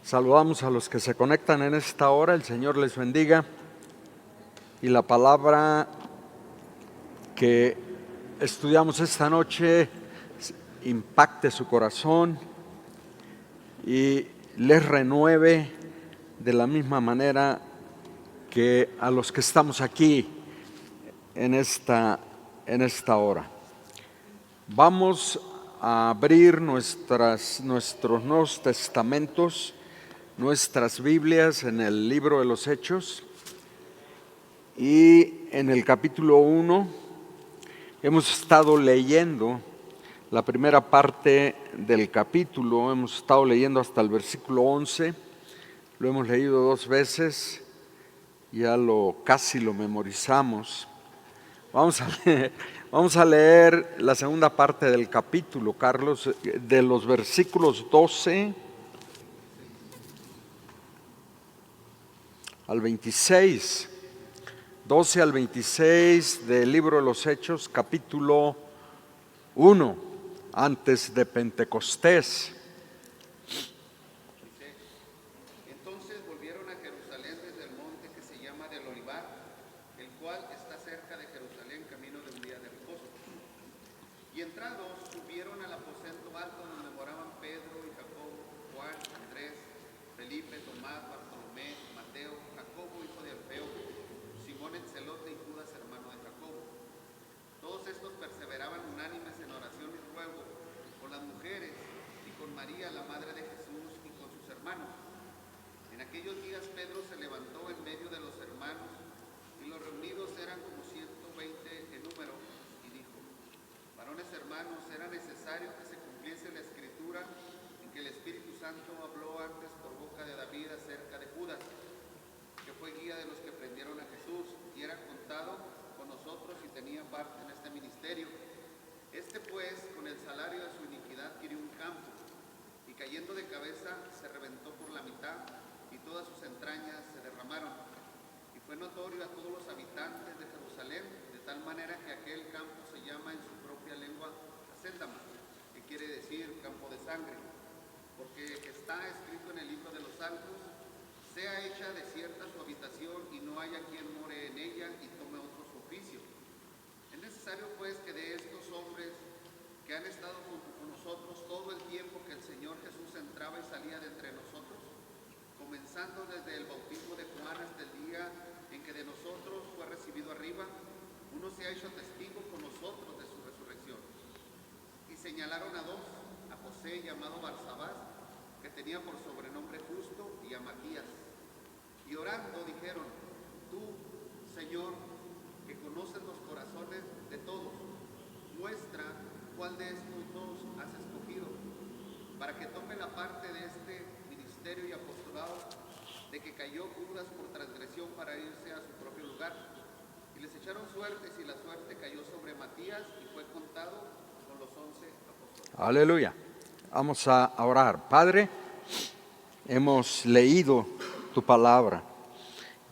Saludamos a los que se conectan en esta hora, el Señor les bendiga y la palabra que estudiamos esta noche impacte su corazón y les renueve de la misma manera que a los que estamos aquí en esta hora. Vamos a abrir nuestros Nuevos Testamentos, nuestras Biblias en el libro de los Hechos, y en el capítulo 1 hemos estado leyendo la primera parte del capítulo. Hemos estado leyendo hasta el versículo 11, lo hemos leído 2 veces, ya casi lo memorizamos. Vamos a leer la segunda parte del capítulo, Carlos, de los versículos 12 al 26, 12 al 26 del libro de los Hechos, capítulo 1, antes de Pentecostés. Entonces volvieron a Jerusalén desde el monte que se llama del Olivar, el cual está cerca de Jerusalén, camino de un día de reposo. Y entrados subieron al aposento alto donde moraban Pedro y Jacobo, Juan, Andrés, Felipe, Tomás, Bartolomé, Mateo, Jacobo, hijo de Alfeo, Simón el celote y Judas, hermano de Jacobo. Todos estos perseveraban unánimes en oración y ruego con las mujeres y con María, la madre de Jesús, y con sus hermanos. En aquellos días Pedro se levantó en medio de los hermanos, y los reunidos eran como 120 en número, y dijo: varones hermanos, era necesario que se cumpliese la escritura en que el Espíritu Santo habló antes por boca de David acerca de Judas, que fue guía de los que prendieron a Jesús, y era contado con nosotros y tenía parte en este ministerio. Este pues, con el salario de su iniquidad, adquirió un campo, y cayendo de cabeza se reventó por la mitad, y todas sus entrañas se derramaron. Y fue notorio a todos los habitantes de Jerusalén, de tal manera que aquel campo se llama en su propia lengua Acéldama, que quiere decir campo de sangre, porque está escrito en el libro de los Salmos: sea hecha desierta su habitación, y no haya quien more en ella, y tome otro su oficio. Es necesario pues que de estos hombres que han estado junto con nosotros todo el tiempo que el Señor Jesús entraba y salía de entre nosotros, comenzando desde el bautismo de Juan hasta el día en que de nosotros fue recibido arriba, uno se ha hecho testigo con nosotros de su resurrección. Y señalaron a 2, a José llamado Barsabás, que tenía por sobrenombre Justo, y a Matías. Y orando dijeron: tú, Señor, que conoces los corazones de todos, muestra cuál de estos 2 has escogido, para que tome la parte de este ministerio y apostolado, de que cayó Judas por transgresión para irse a su propio lugar. Y les echaron suertes, y la suerte cayó sobre Matías, y fue contado con los 11 apóstoles. Aleluya. Vamos a orar. Padre, hemos leído tu palabra.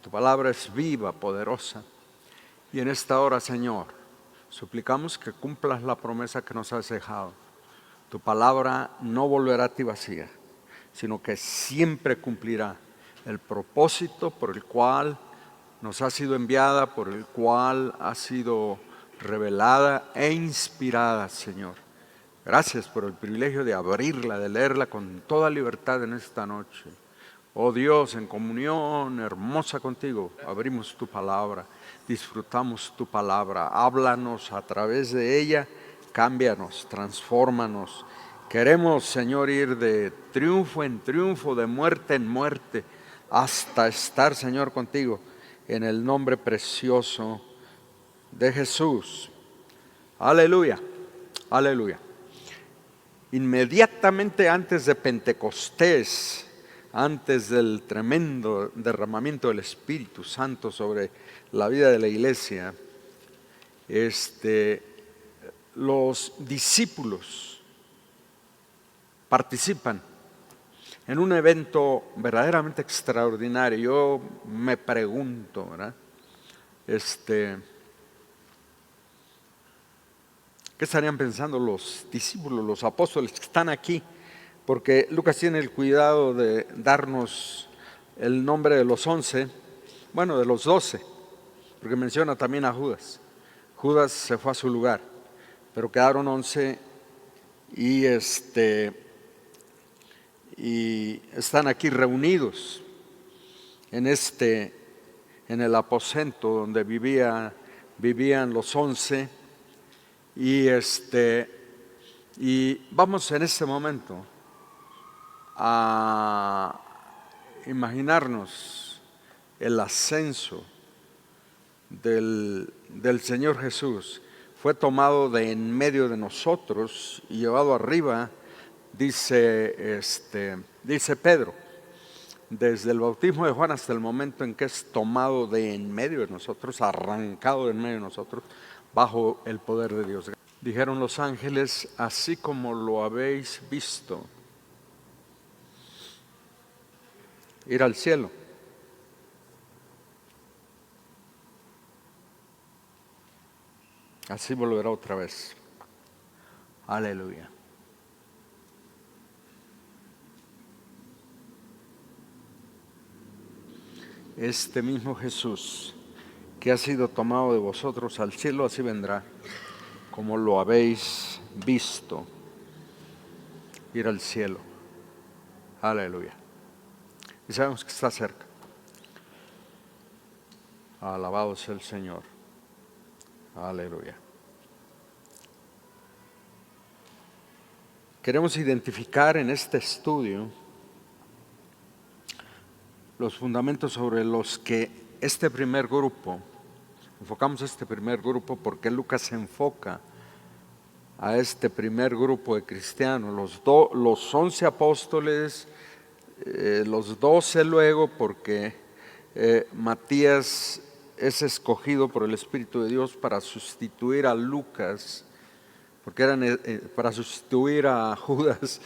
Tu palabra es viva, poderosa. Y en esta hora, Señor, suplicamos que cumplas la promesa que nos has dejado. Tu palabra no volverá a ti vacía, sino que siempre cumplirá el propósito por el cual nos ha sido enviada, por el cual ha sido revelada e inspirada, Señor. Gracias por el privilegio de abrirla, de leerla con toda libertad en esta noche. Oh Dios, en comunión hermosa contigo, abrimos tu palabra, disfrutamos tu palabra. Háblanos a través de ella, cámbianos, transfórmanos. Queremos, Señor, ir de triunfo en triunfo, de muerte en muerte, hasta estar, Señor, contigo, en el nombre precioso de Jesús. Aleluya, aleluya. Inmediatamente antes de Pentecostés, antes del tremendo derramamiento del Espíritu Santo sobre la vida de la iglesia, los discípulos participan en un evento verdaderamente extraordinario. Yo me pregunto, ¿verdad? ¿Qué estarían pensando los discípulos, los apóstoles que están aquí porque Lucas tiene el cuidado de darnos el nombre de los 11, bueno, de los 12, porque menciona también a Judas. Judas se fue a su lugar, pero quedaron 11 y y están aquí reunidos en el aposento donde vivían los 11 y vamos en este momento a imaginarnos el ascenso del Señor Jesús. Fue tomado de en medio de nosotros y llevado arriba, dice Pedro, desde el bautismo de Juan hasta el momento en que es tomado de en medio de nosotros, arrancado de en medio de nosotros, bajo el poder de Dios. Dijeron los ángeles, así como lo habéis visto ir al cielo, así volverá otra vez. Aleluya. Este mismo Jesús que ha sido tomado de vosotros al cielo, así vendrá, como lo habéis visto ir al cielo. Aleluya. Y sabemos que está cerca. Alabado sea el Señor. Aleluya. Queremos identificar en este estudio los fundamentos sobre los que este primer grupo, enfocamos este primer grupo porque Lucas se enfoca a este primer grupo de cristianos, los 11 apóstoles, los 12 luego, porque Matías es escogido por el Espíritu de Dios para sustituir a Lucas, porque eran para sustituir a Judas,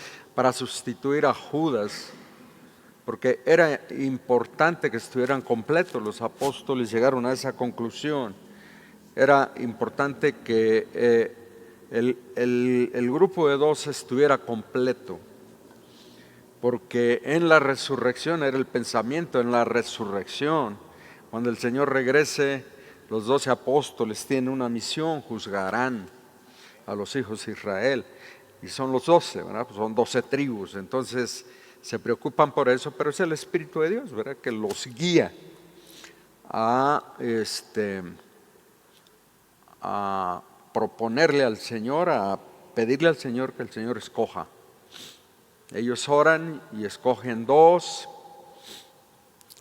porque era importante que estuvieran completos. Los apóstoles llegaron a esa conclusión. Era importante que el grupo de 12 estuviera completo, porque en la resurrección era el pensamiento, en la resurrección, cuando el Señor regrese, los 12 apóstoles tienen una misión: juzgarán a los hijos de Israel, y son los 12, ¿verdad? Pues son 12 tribus, entonces se preocupan por eso, pero es el Espíritu de Dios, ¿verdad?, que los guía a proponerle al Señor, a pedirle al Señor que el Señor escoja. Ellos oran y escogen 2,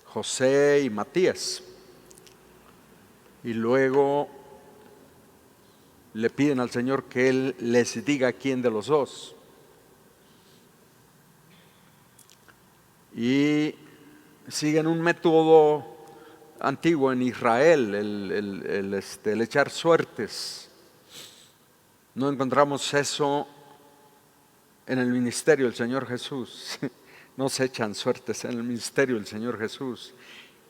José y Matías, y luego le piden al Señor que Él les diga quién de los 2. Y siguen un método antiguo en Israel, el echar suertes. No encontramos eso en el ministerio del Señor Jesús. No se echan suertes en el ministerio del Señor Jesús.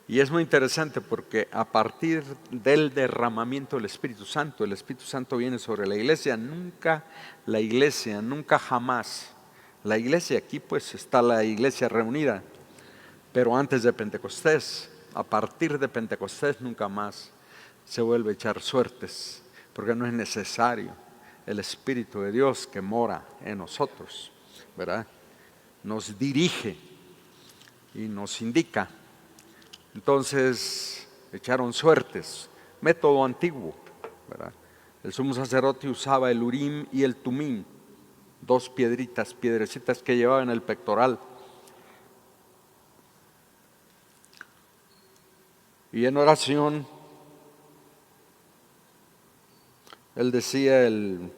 Y es muy interesante porque a partir del derramamiento del Espíritu Santo, el Espíritu Santo viene sobre la iglesia. Nunca jamás. La iglesia, aquí pues está la iglesia reunida, pero antes de Pentecostés, a partir de Pentecostés nunca más se vuelve a echar suertes, porque no es necesario. El Espíritu de Dios que mora en nosotros, ¿verdad?, nos dirige y nos indica. Entonces echaron suertes, método antiguo, ¿verdad? El sumo sacerdote usaba el Urim y el Tumim, 2 piedrecitas que llevaba en el pectoral. Y en oración, él decía, el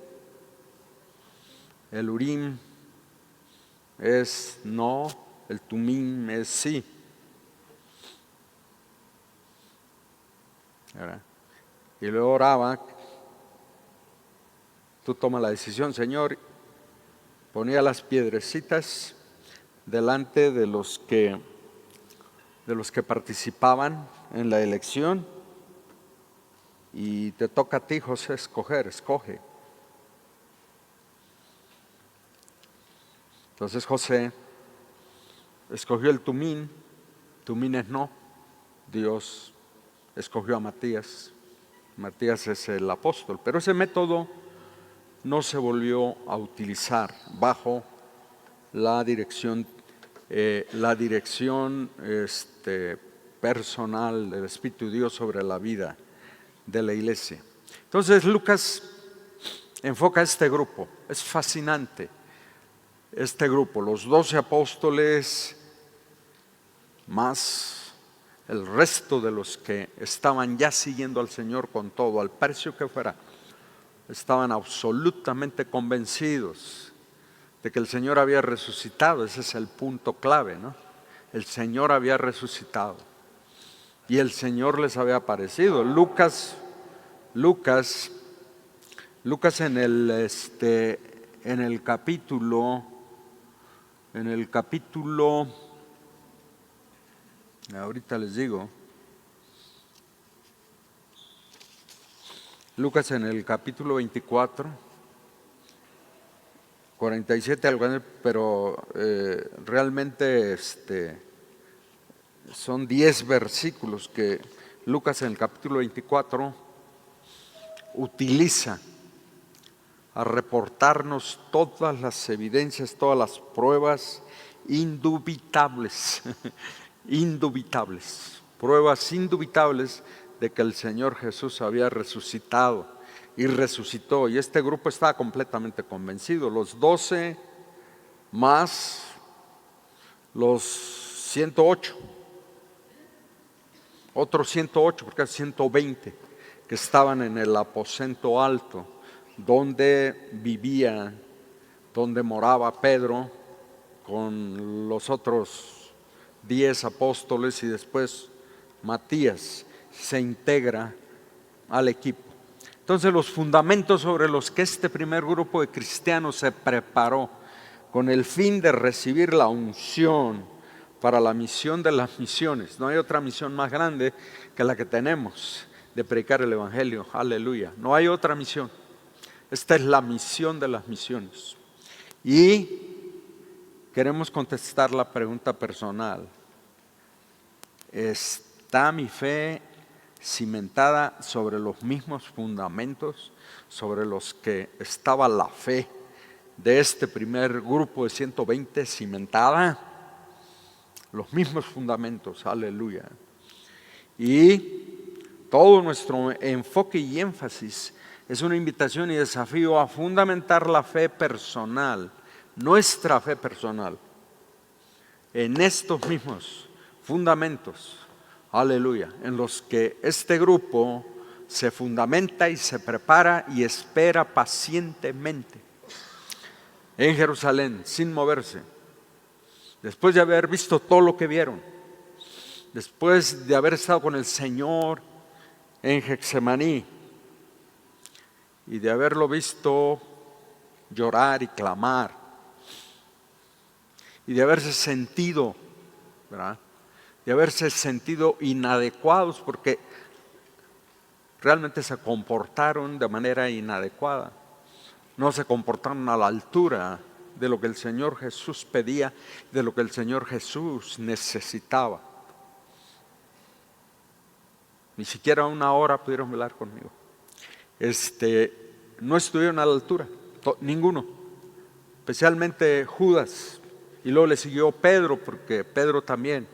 Urim es no, el Tumim es sí. ¿Verdad? Y luego oraba, tú tomas la decisión, Señor. Ponía las piedrecitas delante de los que participaban en la elección, y te toca a ti, José, escoge. Entonces José escogió el Tumín es no, Dios escogió a Matías. Matías es el apóstol, pero ese método no se volvió a utilizar bajo la dirección personal del Espíritu de Dios sobre la vida de la iglesia. Entonces Lucas enfoca a este grupo, es fascinante este grupo, los 12 apóstoles más el resto de los que estaban ya siguiendo al Señor con todo, al precio que fuera, estaban absolutamente convencidos de que el Señor había resucitado. Ese es el punto clave, ¿no? El Señor había resucitado y el Señor les había aparecido. Lucas en el capítulo, ahorita les digo, Lucas en el capítulo 24, 47 algo, pero realmente son 10 versículos que Lucas en el capítulo 24 utiliza a reportarnos todas las evidencias, todas las pruebas indubitables, pruebas indubitables de que el Señor Jesús había resucitado y resucitó. Y este grupo estaba completamente convencido, los 12 más los 108, otros 108, porque hay 120 que estaban en el aposento alto, donde vivía, donde moraba Pedro con los otros 10 apóstoles, y después Matías se integra al equipo. Entonces los fundamentos sobre los que este primer grupo de cristianos se preparó con el fin de recibir la unción para la misión de las misiones. No hay otra misión más grande que la que tenemos de predicar el evangelio, aleluya. No hay otra misión. Esta es la misión de las misiones. Y queremos contestar la pregunta personal: ¿está mi fe cimentada sobre los mismos fundamentos sobre los que estaba la fe de este primer grupo de 120 cimentada? Los mismos fundamentos, aleluya. Y todo nuestro enfoque y énfasis es una invitación y desafío a fundamentar la fe personal, nuestra fe personal, en estos mismos fundamentos, aleluya, en los que este grupo se fundamenta y se prepara y espera pacientemente en Jerusalén, sin moverse, después de haber visto todo lo que vieron, después de haber estado con el Señor en Getsemaní y de haberlo visto llorar y clamar y de haberse sentido, ¿verdad?, de haberse sentido inadecuados porque realmente se comportaron de manera inadecuada, no se comportaron a la altura de lo que el Señor Jesús pedía, de lo que el Señor Jesús necesitaba. Ni siquiera una hora pudieron velar conmigo. No estuvieron a la altura, ninguno, especialmente Judas, y luego le siguió Pedro, porque Pedro también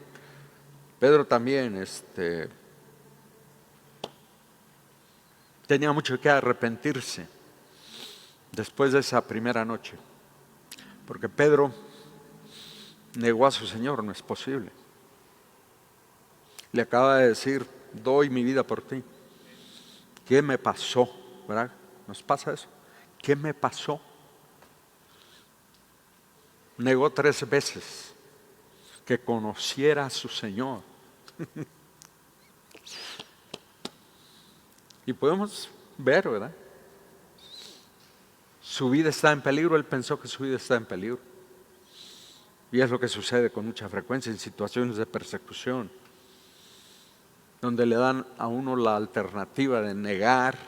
tenía mucho que arrepentirse después de esa primera noche, porque Pedro negó a su Señor. No es posible. Le acaba de decir: doy mi vida por ti. ¿Qué me pasó? ¿Verdad? ¿Nos pasa eso? ¿Qué me pasó? Negó 3 veces que conociera a su Señor. Y podemos ver, ¿verdad? Su vida está en peligro. Él pensó que su vida está en peligro. Y es lo que sucede con mucha frecuencia en situaciones de persecución, donde le dan a uno la alternativa de negar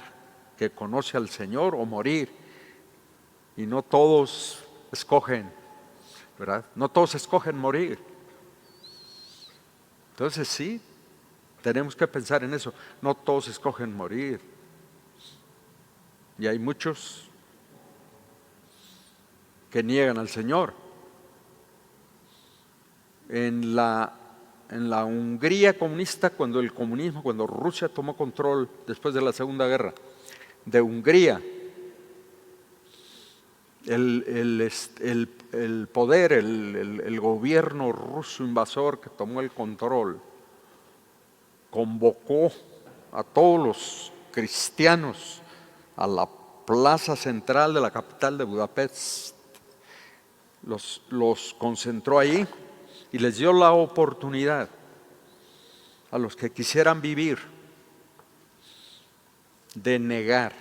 que conoce al Señor o morir. Y no todos escogen ¿verdad? No todos escogen morir. Entonces sí, tenemos que pensar en eso. No todos escogen morir. Y hay muchos que niegan al Señor. En la Hungría comunista, cuando Rusia tomó control después de la Segunda Guerra de Hungría, el poder, el gobierno ruso invasor que tomó el control, convocó a todos los cristianos a la plaza central de la capital de Budapest, los concentró allí y les dio la oportunidad a los que quisieran vivir de negar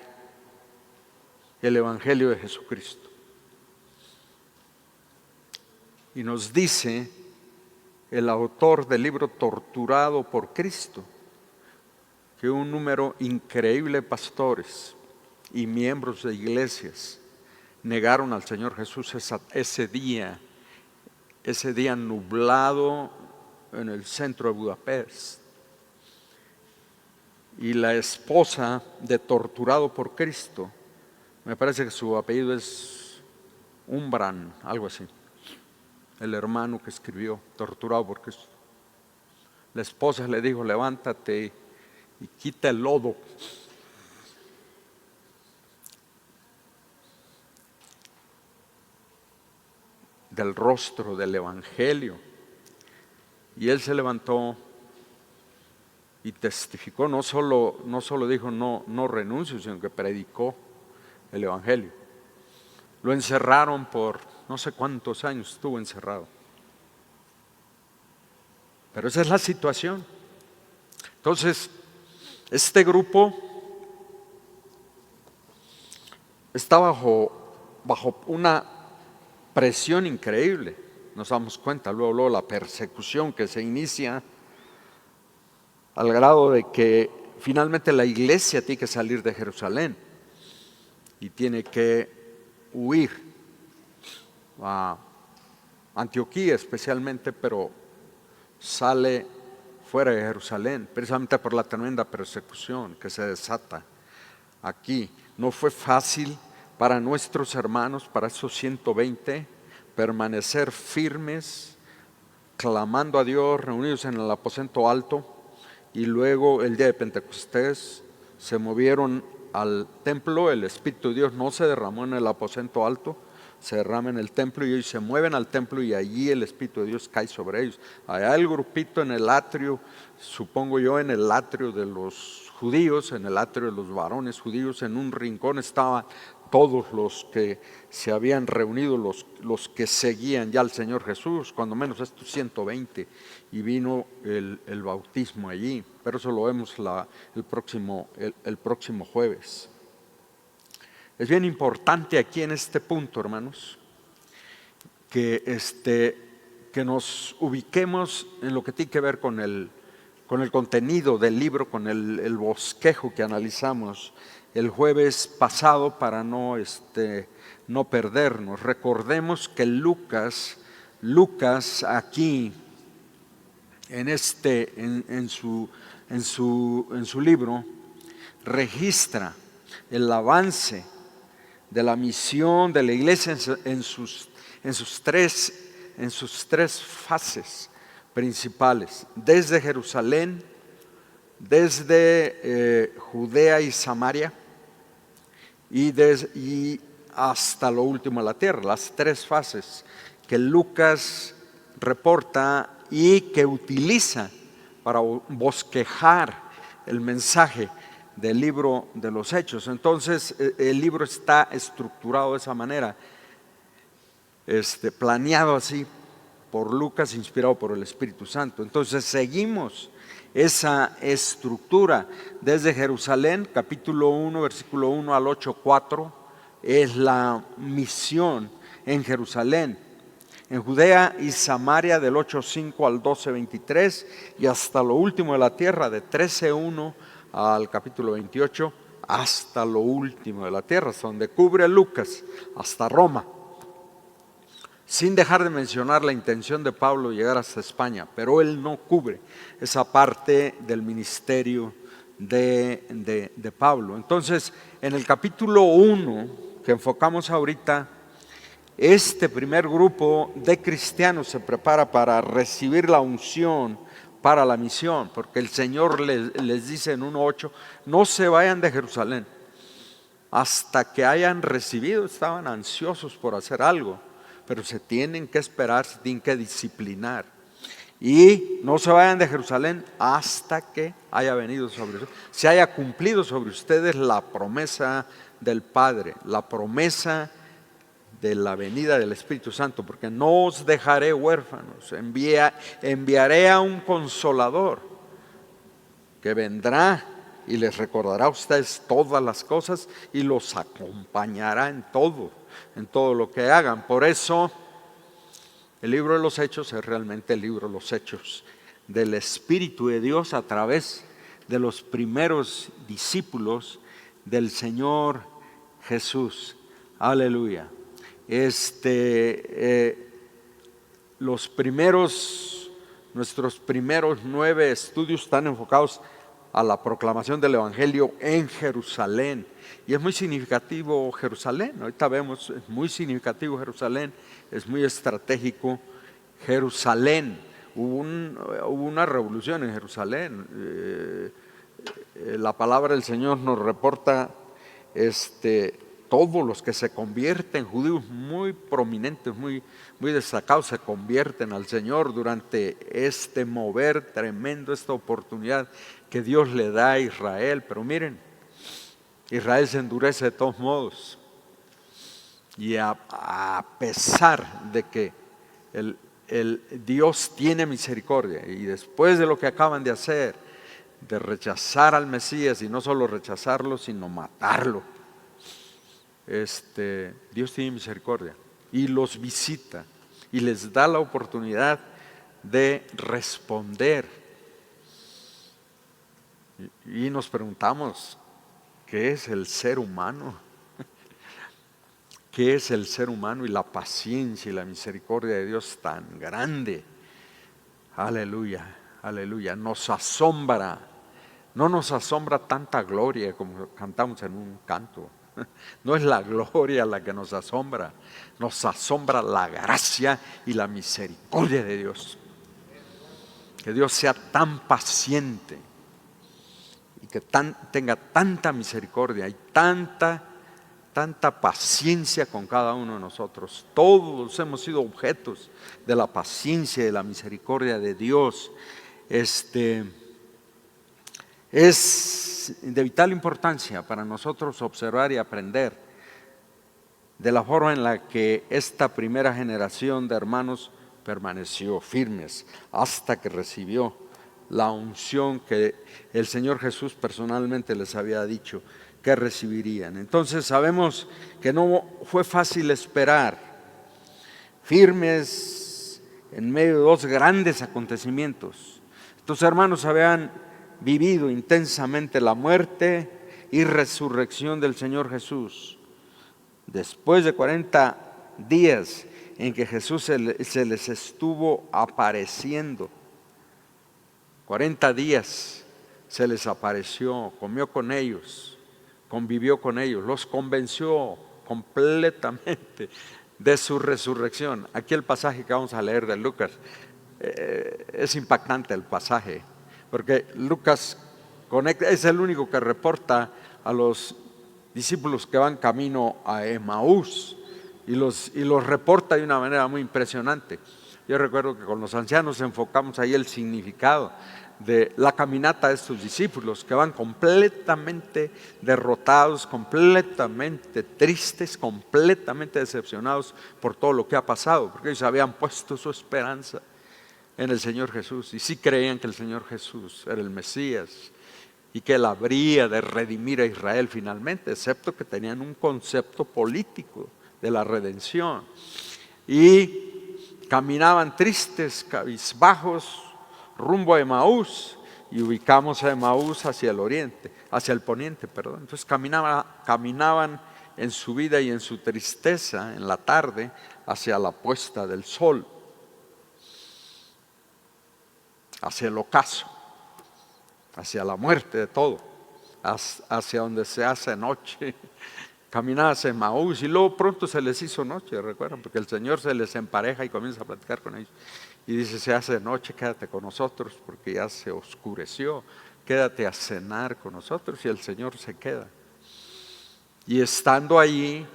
el Evangelio de Jesucristo. Y nos dice el autor del libro Torturado por Cristo que un número increíble de pastores y miembros de iglesias negaron al Señor Jesús ese día nublado en el centro de Budapest. Y la esposa de Torturado por Cristo, me parece que su apellido es Umbran, algo así, el hermano que escribió Torturado por Cristo. La esposa le dijo: levántate y quita el lodo. Del rostro del Evangelio. Y él se levantó y testificó, no solo dijo no renuncio, sino que predicó el Evangelio. Lo encerraron por no sé cuántos años, estuvo encerrado. Pero esa es la situación. Entonces, este grupo está bajo una presión increíble. Nos damos cuenta luego la persecución que se inicia al grado de que finalmente la iglesia tiene que salir de Jerusalén y tiene que huir a Antioquía especialmente, pero sale fuera de Jerusalén, precisamente por la tremenda persecución que se desata aquí. No fue fácil para nuestros hermanos, para esos 120, permanecer firmes, clamando a Dios, reunidos en el aposento alto, y luego el día de Pentecostés se movieron al templo. El Espíritu de Dios no se derramó en el aposento alto, se derrama en el templo, y ellos se mueven al templo y allí el Espíritu de Dios cae sobre ellos. Allá el grupito en el atrio, supongo yo en el atrio de los judíos, en el atrio de los varones judíos, en un rincón estaban todos los que se habían reunido, los que seguían ya al Señor Jesús, cuando menos estos 120, y vino el bautismo allí, pero eso lo vemos el próximo jueves. Es bien importante aquí en este punto, hermanos, que nos ubiquemos en lo que tiene que ver con el contenido del libro, con el bosquejo que analizamos el jueves pasado para no perdernos. Recordemos que Lucas aquí en su libro registra el avance de la misión de la iglesia en sus tres fases principales: desde Jerusalén, desde Judea y Samaria y hasta lo último de la tierra. Las tres fases que Lucas reporta y que utiliza para bosquejar el mensaje del libro de los Hechos. Entonces el libro está estructurado de esa manera, planeado así por Lucas, inspirado por el Espíritu Santo. Entonces seguimos esa estructura desde Jerusalén, capítulo 1, versículo 1 al 8:4, es la misión en Jerusalén. En Judea y Samaria del 8:5 al 12:23, y hasta lo último de la tierra, de 13:1 al capítulo 28, hasta lo último de la tierra, hasta donde cubre Lucas, hasta Roma. sin dejar de mencionar la intención de Pablo de llegar hasta España, pero él no cubre esa parte del ministerio de Pablo. Entonces, en el capítulo 1 que enfocamos ahorita, este primer grupo de cristianos se prepara para recibir la unción para la misión, porque el Señor les dice en 1:8, no se vayan de Jerusalén hasta que hayan recibido. Estaban ansiosos por hacer algo, pero se tienen que esperar, se tienen que disciplinar. Y no se vayan de Jerusalén hasta que haya venido sobre ustedes, se haya cumplido sobre ustedes la promesa del Padre, la promesa de la venida del Espíritu Santo, porque no os dejaré huérfanos, enviaré a un consolador que vendrá y les recordará a ustedes todas las cosas y los acompañará en todo lo que hagan. Por eso el libro de los Hechos es realmente el libro de los Hechos del Espíritu de Dios a través de los primeros discípulos del Señor Jesús. Aleluya. Nuestros primeros 9 estudios están enfocados a la proclamación del Evangelio en Jerusalén. Y es muy significativo Jerusalén, ahorita vemos, es muy significativo Jerusalén, es muy estratégico Jerusalén. Hubo una revolución en Jerusalén. La palabra del Señor nos reporta todos los que se convierten, judíos muy prominentes, muy destacados, se convierten al Señor durante este mover tremendo, esta oportunidad que Dios le da a Israel. Pero miren, Israel se endurece de todos modos, y a pesar de que el Dios tiene misericordia, y después de lo que acaban de hacer, de rechazar al Mesías, y no solo rechazarlo, sino matarlo, Dios tiene misericordia y los visita y les da la oportunidad de responder. Y nos preguntamos, ¿qué es el ser humano? ¿Qué es el ser humano y la paciencia y la misericordia de Dios tan grande? Aleluya, aleluya. Nos asombra, no nos asombra tanta gloria como cantamos en un canto. No es la gloria la que nos asombra la gracia y la misericordia de Dios. Que Dios sea tan paciente y que tenga tanta misericordia y tanta paciencia con cada uno de nosotros. Todos hemos sido objetos de la paciencia y de la misericordia de Dios. Es de vital importancia para nosotros observar y aprender de la forma en la que esta primera generación de hermanos permaneció firmes hasta que recibió la unción que el Señor Jesús personalmente les había dicho que recibirían. Entonces sabemos que no fue fácil esperar, firmes en medio de 2 grandes acontecimientos. Estos hermanos habían vivido intensamente la muerte y resurrección del Señor Jesús. Después de 40 días en que Jesús se les estuvo apareciendo, 40 días se les apareció, comió con ellos, convivió con ellos, los convenció completamente de su resurrección. Aquí el pasaje que vamos a leer de Lucas, es impactante el pasaje, porque Lucas es el único que reporta a los discípulos que van camino a Emaús, y los reporta de una manera muy impresionante. Yo recuerdo que con los ancianos enfocamos ahí el significado de la caminata de estos discípulos, que van completamente derrotados, completamente tristes, completamente decepcionados por todo lo que ha pasado, porque ellos habían puesto su esperanza en el Señor Jesús, y sí creían que el Señor Jesús era el Mesías y que Él habría de redimir a Israel finalmente, excepto que tenían un concepto político de la redención, y caminaban tristes, cabizbajos, rumbo a Emaús, y ubicamos a Emaús hacia el poniente. Entonces caminaban en su vida y en su tristeza en la tarde, hacia la puesta del sol, hacia el ocaso, hacia la muerte de todo, hacia donde se hace noche. Caminaba hacia Maús y luego pronto se les hizo noche, recuerdan, porque el Señor se les empareja y comienza a platicar con ellos. Y dice, se hace noche, quédate con nosotros porque ya se oscureció, quédate a cenar con nosotros, y el Señor se queda. Y estando allí,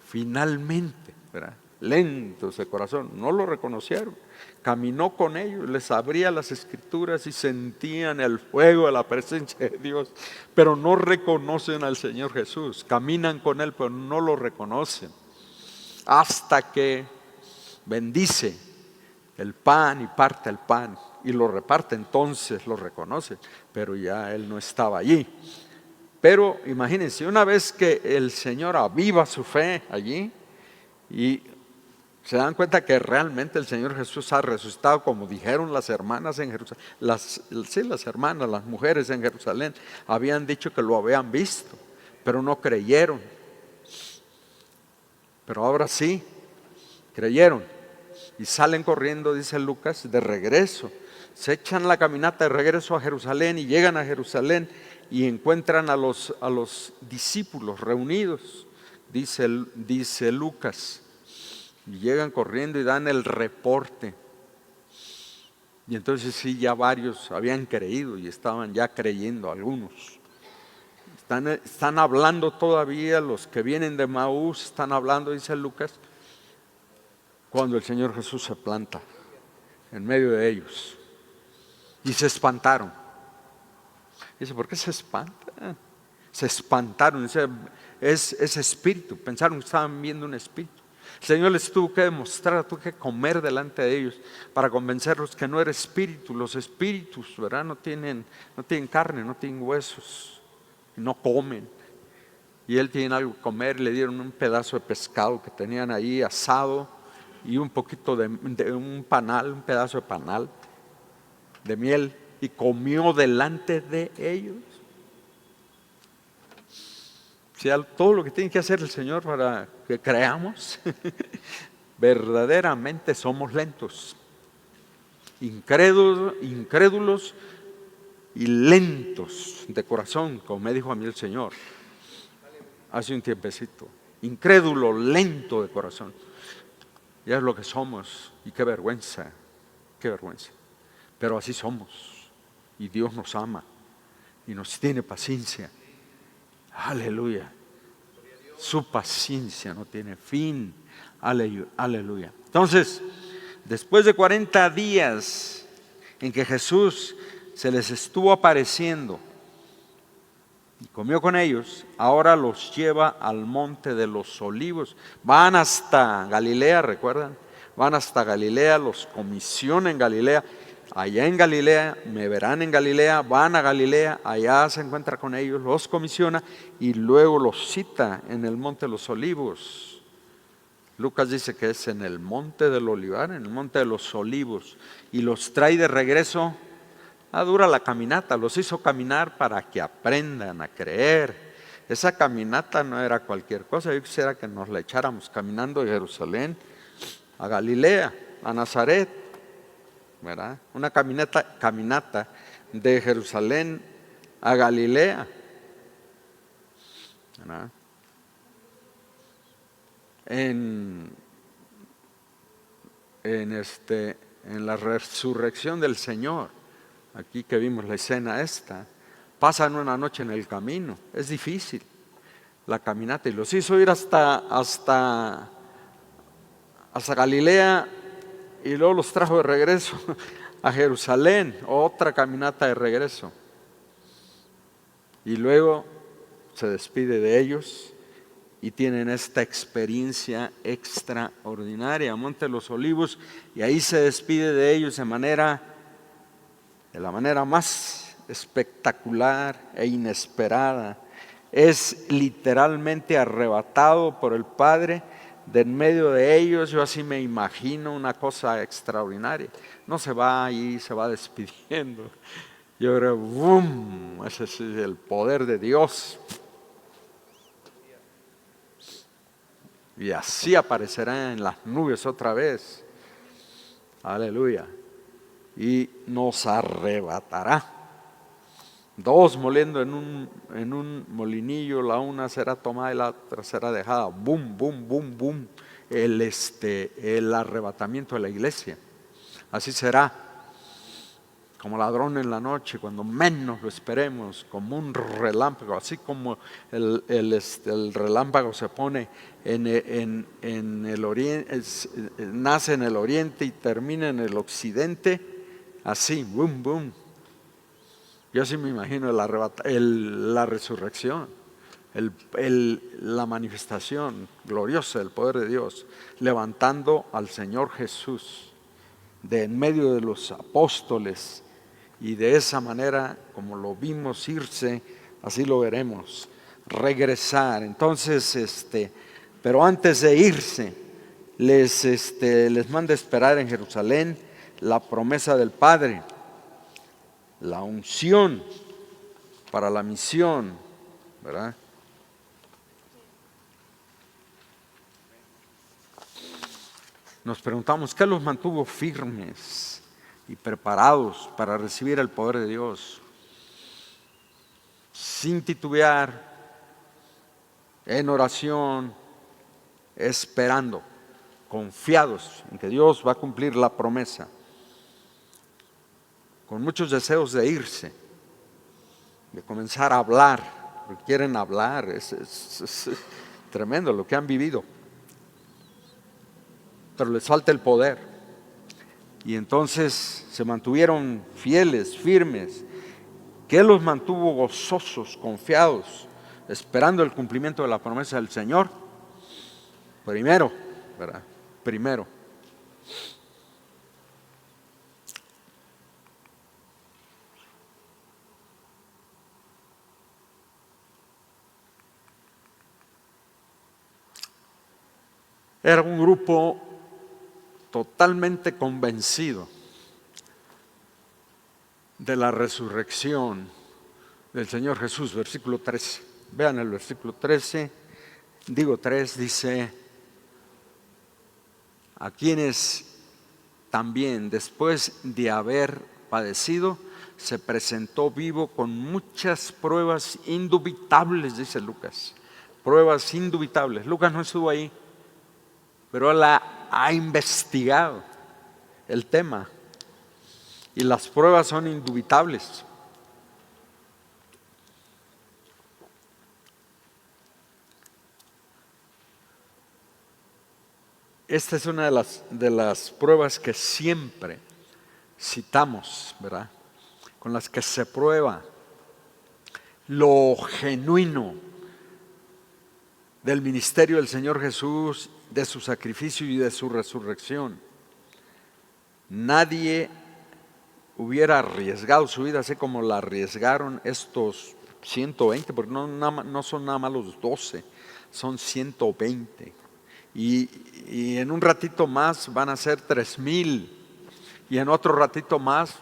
finalmente, ¿verdad?, lentos de corazón, no lo reconocieron. Caminó con ellos, les abría las escrituras y sentían el fuego de la presencia de Dios, pero no reconocen al Señor Jesús. Caminan con Él, pero no lo reconocen. Hasta que bendice el pan y parte el pan y lo reparte, entonces lo reconoce, pero ya Él no estaba allí. Pero imagínense, una vez que el Señor aviva su fe allí y se dan cuenta que realmente el Señor Jesús ha resucitado, como dijeron las hermanas en Jerusalén, las hermanas, las mujeres en Jerusalén, habían dicho que lo habían visto, pero no creyeron. Pero ahora sí, creyeron y salen corriendo, dice Lucas, de regreso. Se echan la caminata de regreso a Jerusalén y llegan a Jerusalén y encuentran a los discípulos reunidos, dice Lucas. Y llegan corriendo y dan el reporte. Y entonces sí, ya varios habían creído y estaban ya creyendo algunos. Están hablando todavía, los que vienen de Maús están hablando, dice Lucas, cuando el Señor Jesús se planta en medio de ellos. Y se espantaron. Dice, ¿por qué se espanta? Se espantaron, dice, es espíritu, pensaron que estaban viendo un espíritu. El Señor les tuvo que demostrar, tuvo que comer delante de ellos para convencerlos que no era espíritu. Los espíritus, ¿verdad?, no tienen carne, no tienen huesos, no comen. Y Él tiene algo que comer. Le dieron un pedazo de pescado que tenían ahí asado y un poquito de un panal, un pedazo de panal de miel, y comió delante de ellos. Si todo lo que tiene que hacer el Señor para que creamos, verdaderamente somos lentos, incrédulos y lentos de corazón, como me dijo a mí el Señor hace un tiempecito. Incrédulo, lento de corazón. Ya es lo que somos, y qué vergüenza, qué vergüenza. Pero así somos, y Dios nos ama y nos tiene paciencia. Aleluya. Su paciencia no tiene fin. Aleluya. Entonces, después de 40 días en que Jesús se les estuvo apareciendo y comió con ellos, ahora los lleva al monte de los olivos. Van hasta Galilea, ¿recuerdan? Van hasta Galilea, los comisiona en Galilea. Allá en Galilea, me verán en Galilea, van a Galilea, allá se encuentra con ellos, los comisiona y luego los cita en el monte de los olivos. Lucas dice que es en el monte del Olivar, en el monte de los olivos, y los trae de regreso. Dura la caminata, los hizo caminar para que aprendan a creer. Esa caminata no era cualquier cosa. Yo quisiera que nos la echáramos caminando de Jerusalén a Galilea, a Nazaret, ¿verdad? Una caminata de Jerusalén a Galilea, ¿verdad? En la resurrección del Señor, aquí que vimos la escena esta, pasan una noche en el camino. Es difícil la caminata y los hizo ir hasta Galilea y luego los trajo de regreso a Jerusalén, otra caminata de regreso. Y luego se despide de ellos y tienen esta experiencia extraordinaria, Monte de los Olivos, y ahí se despide de ellos de la manera más espectacular e inesperada. Es literalmente arrebatado por el Padre de en medio de ellos. Yo así me imagino una cosa extraordinaria. No se va ahí, se va despidiendo. Yo creo, ¡bum! Ese es el poder de Dios. y así aparecerá en las nubes otra vez. Aleluya. Y nos arrebatará. Dos moliendo en un molinillo, la una será tomada y la otra será dejada. Boom, boom, boom, boom. El arrebatamiento de la iglesia. Así será. Como ladrón en la noche, cuando menos lo esperemos, como un relámpago, así como el relámpago se pone en el oriente, nace en el oriente y termina en el occidente, así, boom, boom. Yo sí me imagino la resurrección, la manifestación gloriosa del poder de Dios, levantando al Señor Jesús de en medio de los apóstoles, y de esa manera, como lo vimos irse, así lo veremos, regresar. Entonces, pero antes de irse, les manda esperar en Jerusalén la promesa del Padre, la unción para la misión, ¿verdad? Nos preguntamos, ¿qué los mantuvo firmes y preparados para recibir el poder de Dios? Sin titubear, en oración, esperando, confiados en que Dios va a cumplir la promesa, con muchos deseos de irse, de comenzar a hablar, porque quieren hablar, es tremendo lo que han vivido, pero les falta el poder. Y entonces se mantuvieron fieles, firmes. ¿Qué los mantuvo gozosos, confiados, esperando el cumplimiento de la promesa del Señor? Primero, ¿verdad? Primero, era un grupo totalmente convencido de la resurrección del Señor Jesús. Versículo 13. Vean el versículo 13, digo 3, dice: a quienes también después de haber padecido se presentó vivo con muchas pruebas indubitables, dice Lucas. Pruebas indubitables. Lucas no estuvo ahí, pero él ha investigado el tema y las pruebas son indubitables. Esta es una de las pruebas que siempre citamos, ¿verdad? Con las que se prueba lo genuino del ministerio del Señor Jesús, de su sacrificio y de su resurrección. Nadie hubiera arriesgado su vida así como la arriesgaron estos 120, porque no son nada más los 12, son 120. Y en un ratito más van a ser 3,000, y en otro ratito más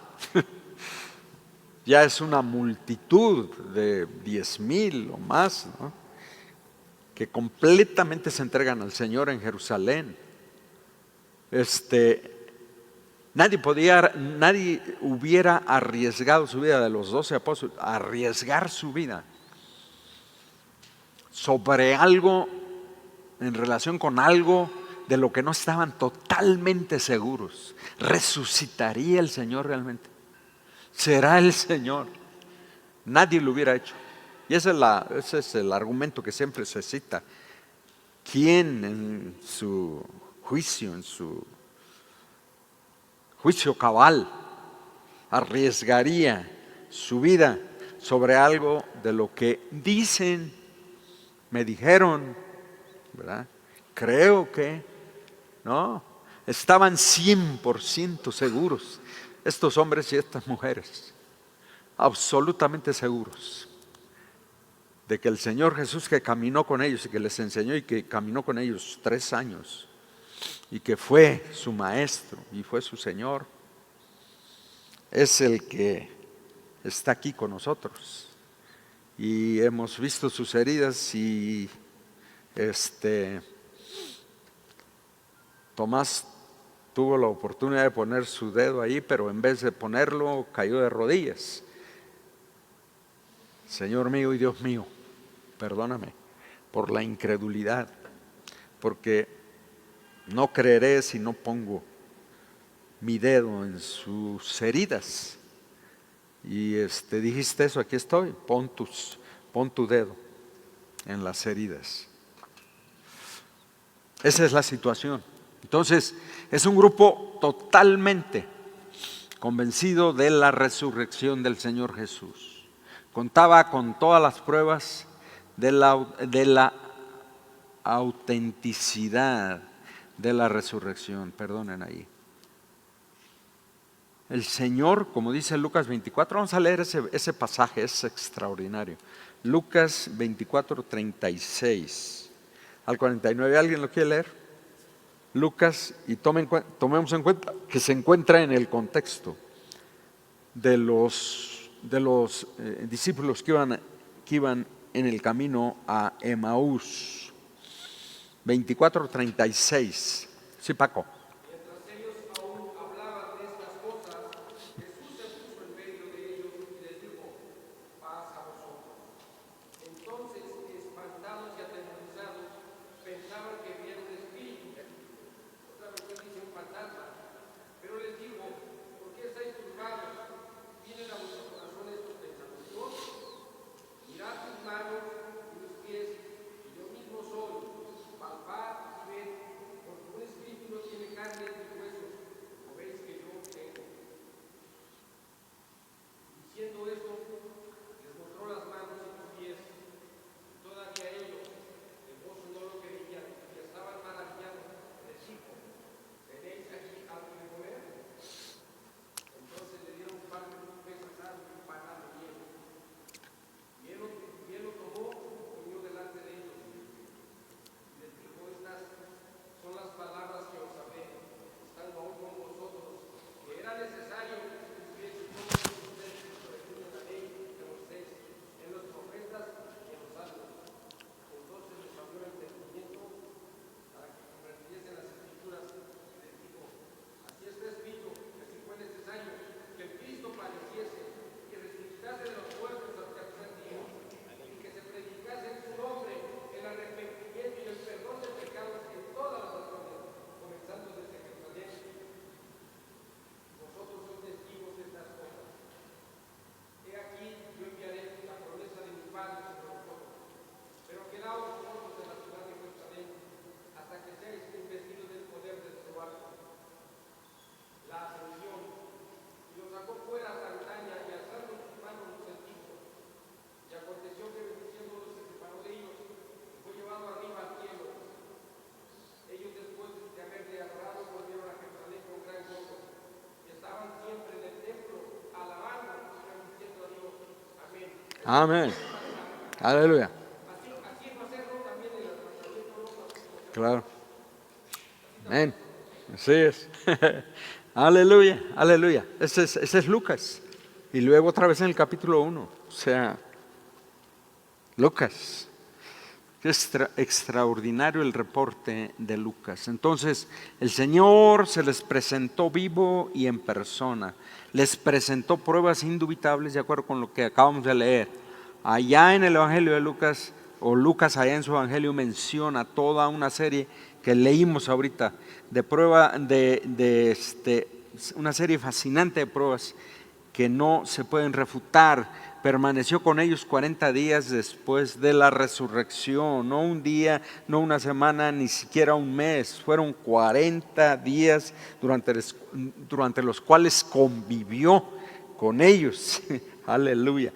ya es una multitud de 10,000 o más, ¿no? Que completamente se entregan al Señor en Jerusalén. Nadie hubiera arriesgado su vida, de los 12 apóstoles, arriesgar su vida sobre algo, en relación con algo de lo que no estaban totalmente seguros. ¿Resucitaría el Señor realmente? ¿Será el Señor? Nadie lo hubiera hecho. Y ese es el argumento que siempre se cita. ¿Quién en su juicio cabal, arriesgaría su vida sobre algo de lo que dicen, me dijeron, ¿verdad? Creo que, no, estaban 100% seguros, estos hombres y estas mujeres, absolutamente seguros de que el Señor Jesús, que caminó con ellos y que les enseñó y que caminó con ellos 3 años y que fue su maestro y fue su Señor, es el que está aquí con nosotros. Y hemos visto sus heridas y Tomás tuvo la oportunidad de poner su dedo ahí, pero en vez de ponerlo, cayó de rodillas. Señor mío y Dios mío, perdóname por la incredulidad, porque no creeré si no pongo mi dedo en sus heridas. Y dijiste eso, aquí estoy, pon tu dedo en las heridas. Esa es la situación. Entonces, es un grupo totalmente convencido de la resurrección del Señor Jesús. Contaba con todas las pruebas de la autenticidad de la resurrección. Perdonen ahí. El Señor, como dice Lucas 24, vamos a leer ese pasaje, es extraordinario. Lucas 24, 36 al 49, ¿alguien lo quiere leer? Lucas, y tomemos en cuenta que se encuentra en el contexto de los discípulos que iban en el camino a Emaús. 24, 36. Sí, Paco. Amén. Aleluya. Claro. Amén. Así es. Aleluya, aleluya. Ese es Lucas. Y luego otra vez en el capítulo 1. O sea, Lucas. Extraordinario el reporte de Lucas. Entonces, el Señor se les presentó vivo y en persona. Les presentó pruebas indubitables de acuerdo con lo que acabamos de leer. Allá en el Evangelio de Lucas, o Lucas allá en su Evangelio menciona toda una serie que leímos ahorita de prueba una serie fascinante de pruebas que no se pueden refutar. Permaneció con ellos 40 días después de la resurrección, no un día, no una semana, ni siquiera un mes. Fueron 40 días durante los cuales convivió con ellos. Aleluya.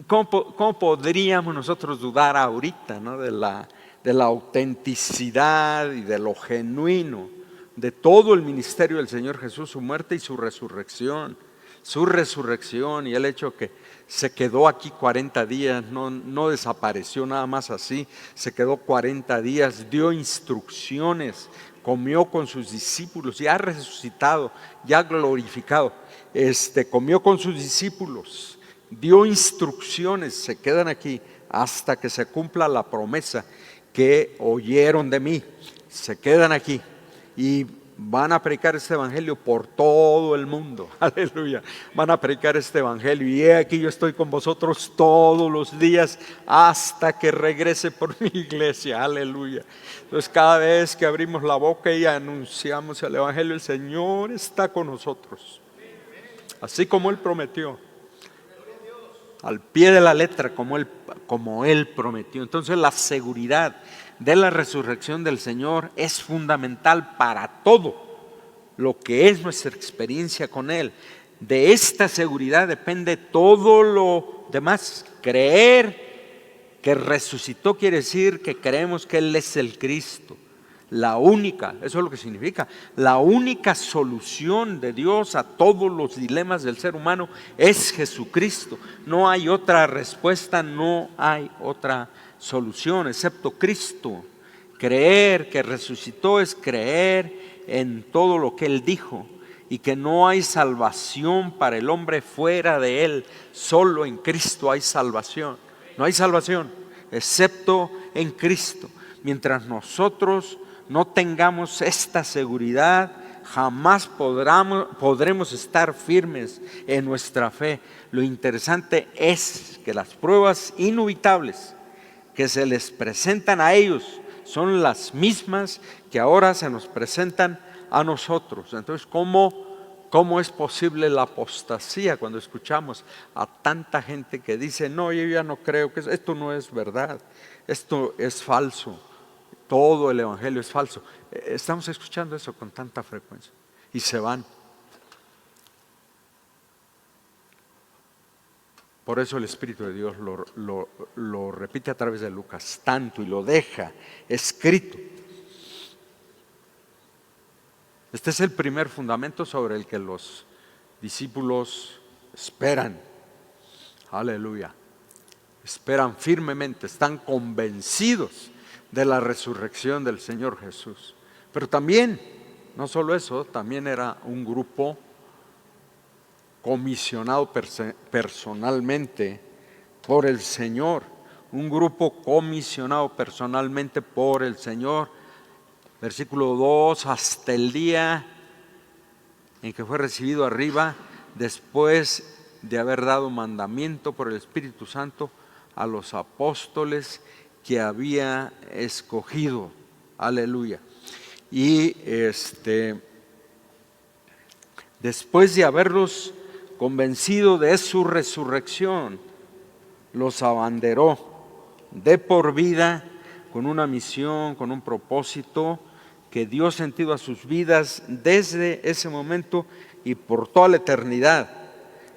¿Cómo podríamos nosotros dudar ahorita, ¿no? de la autenticidad y de lo genuino de todo el ministerio del Señor Jesús, su muerte y su resurrección? Su resurrección y el hecho que se quedó aquí 40 días, no desapareció nada más así, se quedó 40 días, dio instrucciones, comió con sus discípulos, ya resucitado, ya glorificado, comió con sus discípulos, dio instrucciones, se quedan aquí hasta que se cumpla la promesa que oyeron de mí, se quedan aquí y van a predicar este evangelio por todo el mundo. Aleluya. Van a predicar este evangelio. Y he aquí, yo estoy con vosotros todos los días hasta que regrese por mi iglesia. Aleluya. Entonces, cada vez que abrimos la boca y anunciamos el evangelio, el Señor está con nosotros. Así como Él prometió. Al pie de la letra, como Él prometió. Entonces, la seguridad de la resurrección del Señor es fundamental para todo lo que es nuestra experiencia con Él. De esta seguridad depende todo lo demás. Creer que resucitó quiere decir que creemos que Él es el Cristo. La única, eso es lo que significa, la única solución de Dios a todos los dilemas del ser humano es Jesucristo. No hay otra respuesta, no hay otra solución excepto Cristo. Creer que resucitó es creer en todo lo que Él dijo y que no hay salvación para el hombre fuera de Él. Solo en Cristo hay salvación. No hay salvación excepto en Cristo. Mientras nosotros no tengamos esta seguridad, jamás podremos estar firmes en nuestra fe. Lo interesante es que las pruebas inevitables que se les presentan a ellos son las mismas que ahora se nos presentan a nosotros. Entonces, ¿cómo es posible la apostasía cuando escuchamos a tanta gente que dice, no, yo ya no creo, que esto no es verdad, esto es falso, todo el evangelio es falso? Estamos escuchando eso con tanta frecuencia y se van. Por eso el Espíritu de Dios lo repite a través de Lucas tanto y lo deja escrito. Este es el primer fundamento sobre el que los discípulos esperan. Aleluya. Esperan firmemente, están convencidos de la resurrección del Señor Jesús. Pero también, no solo eso, también era un grupo comisionado personalmente por el Señor, un grupo comisionado personalmente por el Señor. Versículo 2, hasta el día en que fue recibido arriba, después de haber dado mandamiento por el Espíritu Santo a los apóstoles que había escogido. Aleluya. Y después de haberlos convencido de su resurrección, los abanderó de por vida con una misión, con un propósito que dio sentido a sus vidas desde ese momento y por toda la eternidad.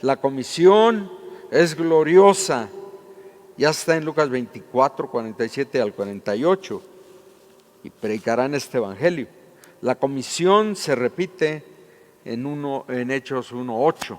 La comisión es gloriosa, ya está en Lucas 24, 47 al 48, y predicarán este evangelio. La comisión se repite en Hechos 1:8.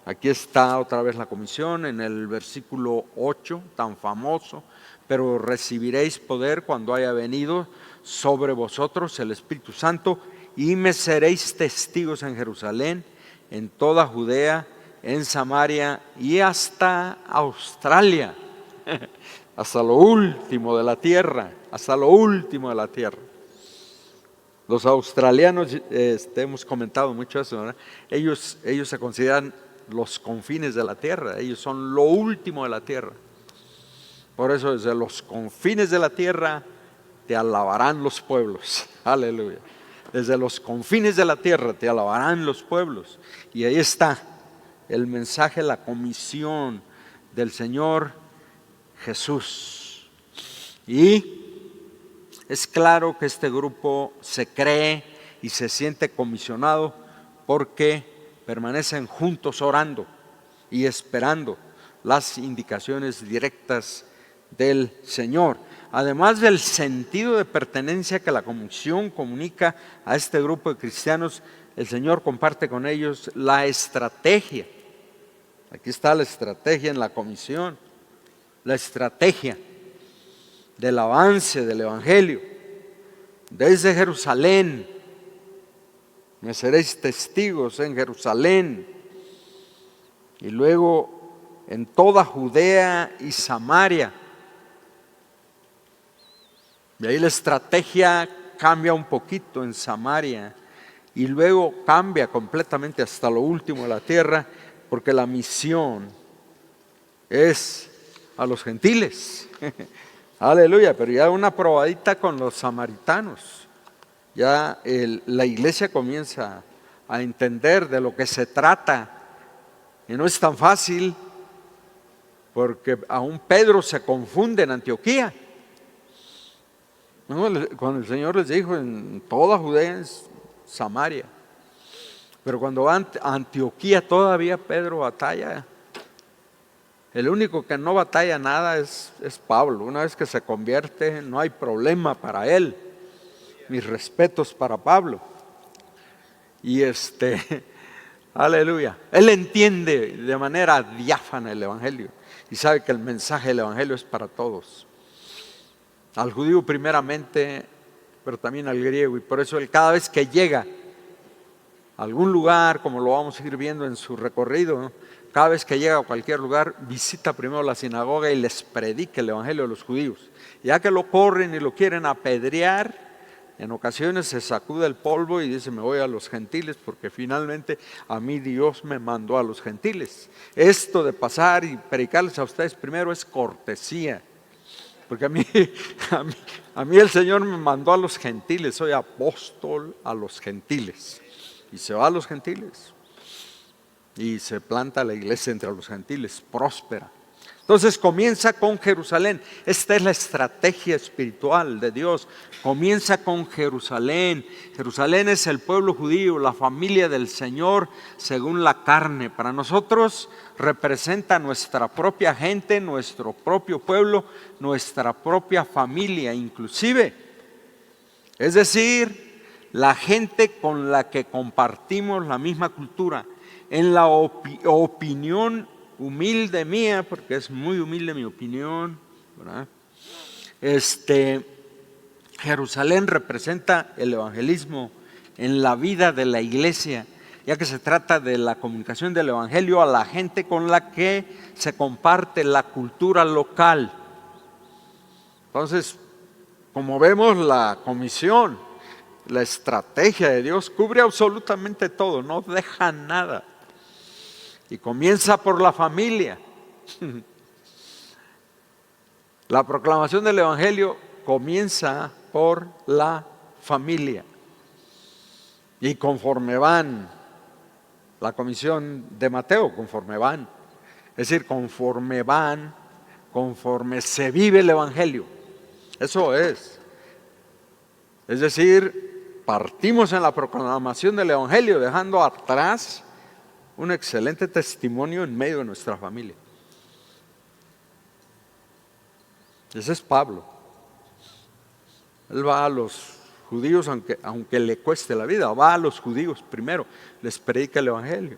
Aquí está otra vez la comisión en el versículo 8, tan famoso. Pero recibiréis poder cuando haya venido sobre vosotros el Espíritu Santo y me seréis testigos en Jerusalén, en toda Judea, en Samaria y hasta Australia, hasta lo último de la tierra, hasta lo último de la tierra. Los australianos, hemos comentado mucho eso, ¿verdad? Ellos se consideran los confines de la tierra, ellos son lo último de la tierra. Por eso desde los confines de la tierra te alabarán los pueblos. Aleluya. Desde los confines de la tierra te alabarán los pueblos. Y ahí está el mensaje, la comisión del Señor Jesús. Y es claro que este grupo se cree y se siente comisionado porque permanecen juntos orando y esperando las indicaciones directas del Señor. Además del sentido de pertenencia que la comisión comunica a este grupo de cristianos, el Señor comparte con ellos la estrategia. Aquí está la estrategia en la comisión, la estrategia del avance del evangelio. Desde Jerusalén, me seréis testigos en Jerusalén, y luego en toda Judea y Samaria. Y ahí la estrategia cambia un poquito en Samaria y luego cambia completamente hasta lo último de la tierra, porque la misión es a los gentiles. Aleluya, pero ya una probadita con los samaritanos. Ya la iglesia comienza a entender de lo que se trata. Y no es tan fácil, porque aún Pedro se confunde en Antioquía. Cuando el Señor les dijo en toda Judea, en Samaria. Pero cuando va a Antioquía todavía Pedro batalla. El único que no batalla nada es Pablo. Una vez que se convierte, no hay problema para él. Mis respetos para Pablo. Y aleluya. Él entiende de manera diáfana el Evangelio y sabe que el mensaje del Evangelio es para todos. Al judío primeramente, pero también al griego. Y por eso él cada vez que llega a algún lugar, como lo vamos a ir viendo en su recorrido, ¿no? Cada vez que llega a cualquier lugar, visita primero la sinagoga y les predica el Evangelio a los judíos. Ya que lo corren y lo quieren apedrear, en ocasiones se sacude el polvo y dice: me voy a los gentiles, porque finalmente a mí Dios me mandó a los gentiles. Esto de pasar y predicarles a ustedes primero es cortesía, porque a mí el Señor me mandó a los gentiles, soy apóstol a los gentiles. Y se va a los gentiles y se planta la iglesia entre los gentiles, próspera. Entonces comienza con Jerusalén. Esta es la estrategia espiritual de Dios. Comienza con Jerusalén. Jerusalén es el pueblo judío, la familia del Señor según la carne. Para nosotros representa nuestra propia gente, nuestro propio pueblo, nuestra propia familia inclusive. Es decir, la gente con la que compartimos la misma cultura. En la opinión humilde mía, porque es muy humilde mi opinión, ¿verdad? Jerusalén representa el evangelismo en la vida de la iglesia, ya que se trata de la comunicación del evangelio a la gente con la que se comparte la cultura local. Entonces, como vemos, la comisión, la estrategia de Dios cubre absolutamente todo, no deja nada. Y comienza por la familia. La proclamación del Evangelio comienza por la familia. Y conforme van, la comisión de Mateo, conforme van. Es decir, conforme van, conforme se vive el Evangelio. Eso es. Es decir, partimos en la proclamación del Evangelio dejando atrás un excelente testimonio en medio de nuestra familia. Ese es Pablo. Él va a los judíos, aunque le cueste la vida, va a los judíos primero, les predica el Evangelio.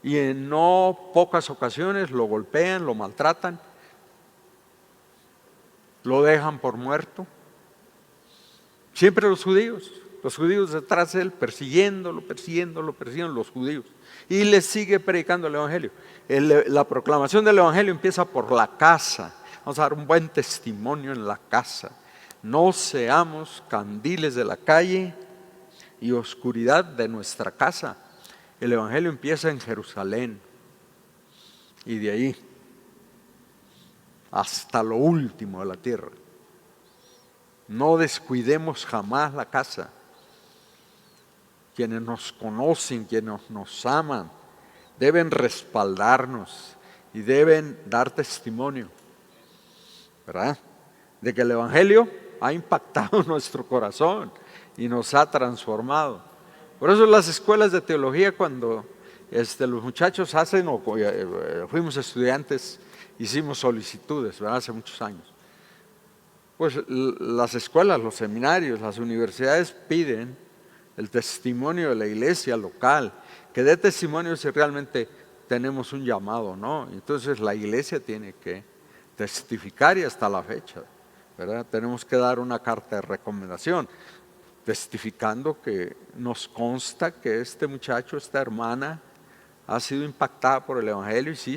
Y en no pocas ocasiones lo golpean, lo maltratan, lo dejan por muerto. Siempre los judíos detrás de él, persiguiéndolo, los judíos. Y le sigue predicando el Evangelio. La proclamación del Evangelio empieza por la casa. Vamos a dar un buen testimonio en la casa. No seamos candiles de la calle y oscuridad de nuestra casa. El Evangelio empieza en Jerusalén y de ahí hasta lo último de la tierra. No descuidemos jamás la casa. Quienes nos conocen, quienes nos aman, deben respaldarnos y deben dar testimonio, ¿verdad?, de que el Evangelio ha impactado nuestro corazón y nos ha transformado. Por eso las escuelas de teología, cuando los muchachos hacen, fuimos estudiantes, hicimos solicitudes, ¿verdad?, hace muchos años. Pues las escuelas, los seminarios, las universidades piden el testimonio de la iglesia local, que dé testimonio si realmente tenemos un llamado, ¿no? Entonces la iglesia tiene que testificar, y hasta la fecha, ¿verdad?, tenemos que dar una carta de recomendación, testificando que nos consta que este muchacho, esta hermana, ha sido impactada por el Evangelio y sí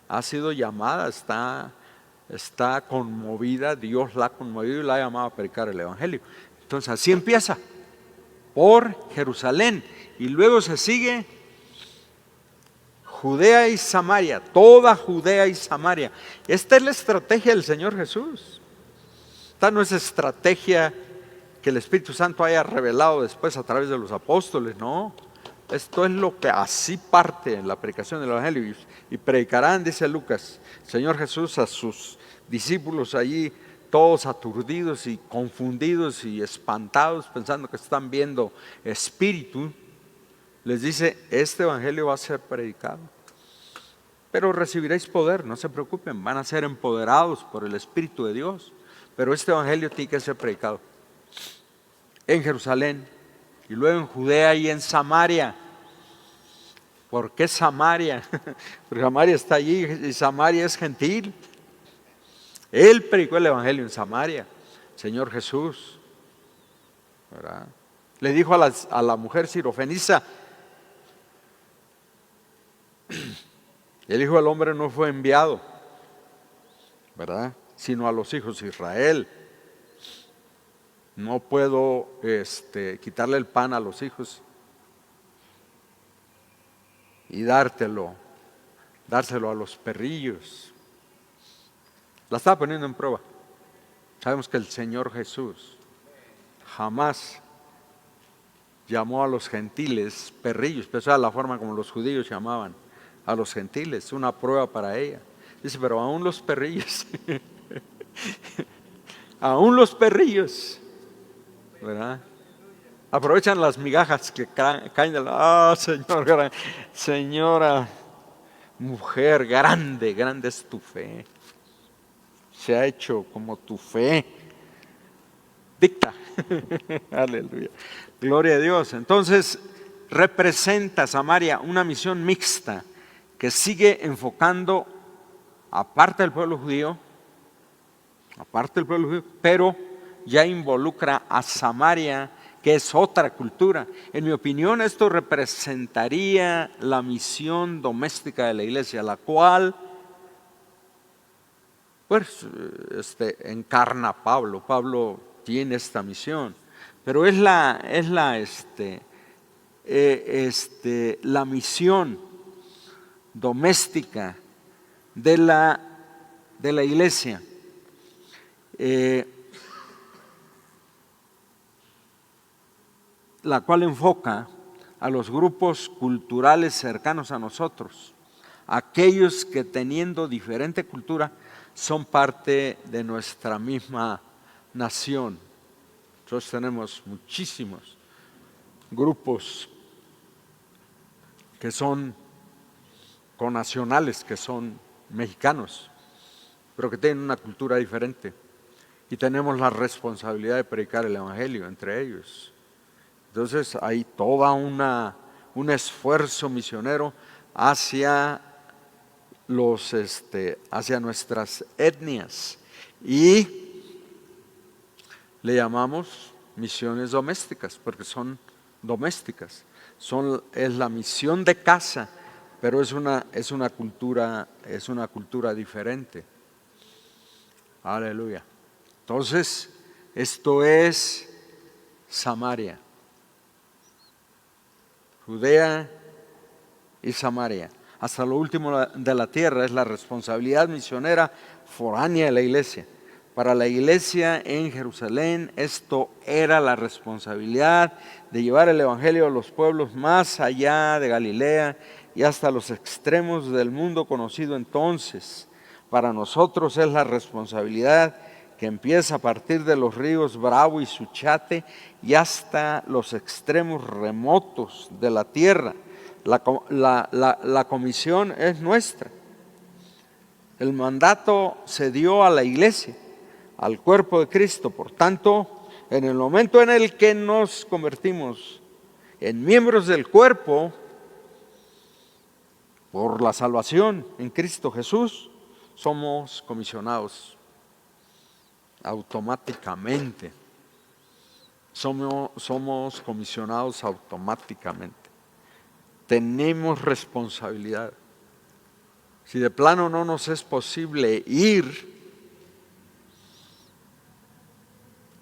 ha sido llamada, está conmovida, Dios la ha conmovido y la ha llamado a predicar el Evangelio. Entonces así empieza, por Jerusalén, y luego se sigue Judea y Samaria, toda Judea y Samaria. Esta es la estrategia del Señor Jesús. Esta no es estrategia que el Espíritu Santo haya revelado después a través de los apóstoles, no. Esto es lo que así parte en la predicación del Evangelio. Y predicarán, dice Lucas, el Señor Jesús a sus discípulos allí, todos aturdidos y confundidos y espantados, pensando que están viendo espíritu. Les dice, este Evangelio va a ser predicado, pero recibiréis poder, no se preocupen, van a ser empoderados por el Espíritu de Dios, pero este Evangelio tiene que ser predicado en Jerusalén, y luego en Judea y en Samaria. ¿Por qué Samaria? Porque Samaria está allí y Samaria es gentil. Él predicó el Evangelio en Samaria, Señor Jesús, ¿verdad? Le dijo a la mujer sirofenisa, el Hijo del Hombre no fue enviado, ¿verdad?, sino a los hijos de Israel. No puedo quitarle el pan a los hijos y dárselo a los perrillos. La estaba poniendo en prueba. Sabemos que el Señor Jesús jamás llamó a los gentiles perrillos, pero esa era la forma como los judíos llamaban a los gentiles, una prueba para ella. Dice, pero aún los perrillos, aún los perrillos, ¿verdad?, aprovechan las migajas que caen de la... Señora mujer, grande es tu fe. Se ha hecho como tu fe dicta. Aleluya. Gloria a Dios. Entonces, representa Samaria una misión mixta que sigue enfocando, aparte del pueblo judío, pero ya involucra a Samaria, que es otra cultura. En mi opinión, esto representaría la misión doméstica de la iglesia, la cual pues encarna Pablo. Pablo tiene esta misión, pero es la misión doméstica de la iglesia. La cual enfoca a los grupos culturales cercanos a nosotros, aquellos que teniendo diferente cultura son parte de nuestra misma nación. Nosotros tenemos muchísimos grupos que son connacionales, que son mexicanos, pero que tienen una cultura diferente, y tenemos la responsabilidad de predicar el Evangelio entre ellos. Entonces hay toda un esfuerzo misionero hacia nuestras etnias, y le llamamos misiones domésticas porque son domésticas. Es la misión de casa, pero es una cultura diferente. Aleluya. Entonces, esto es Samaria. Judea y Samaria, hasta lo último de la tierra, es la responsabilidad misionera foránea de la iglesia. Para la iglesia en Jerusalén, esto era la responsabilidad de llevar el Evangelio a los pueblos más allá de Galilea y hasta los extremos del mundo conocido entonces. Para nosotros es la responsabilidad que empieza a partir de los ríos Bravo y Suchate y hasta los extremos remotos de la tierra. La comisión es nuestra. El mandato se dio a la iglesia, al cuerpo de Cristo. Por tanto, en el momento en el que nos convertimos en miembros del cuerpo por la salvación en Cristo Jesús, somos comisionados automáticamente. Somos comisionados automáticamente. Tenemos responsabilidad. Si de plano no nos es posible ir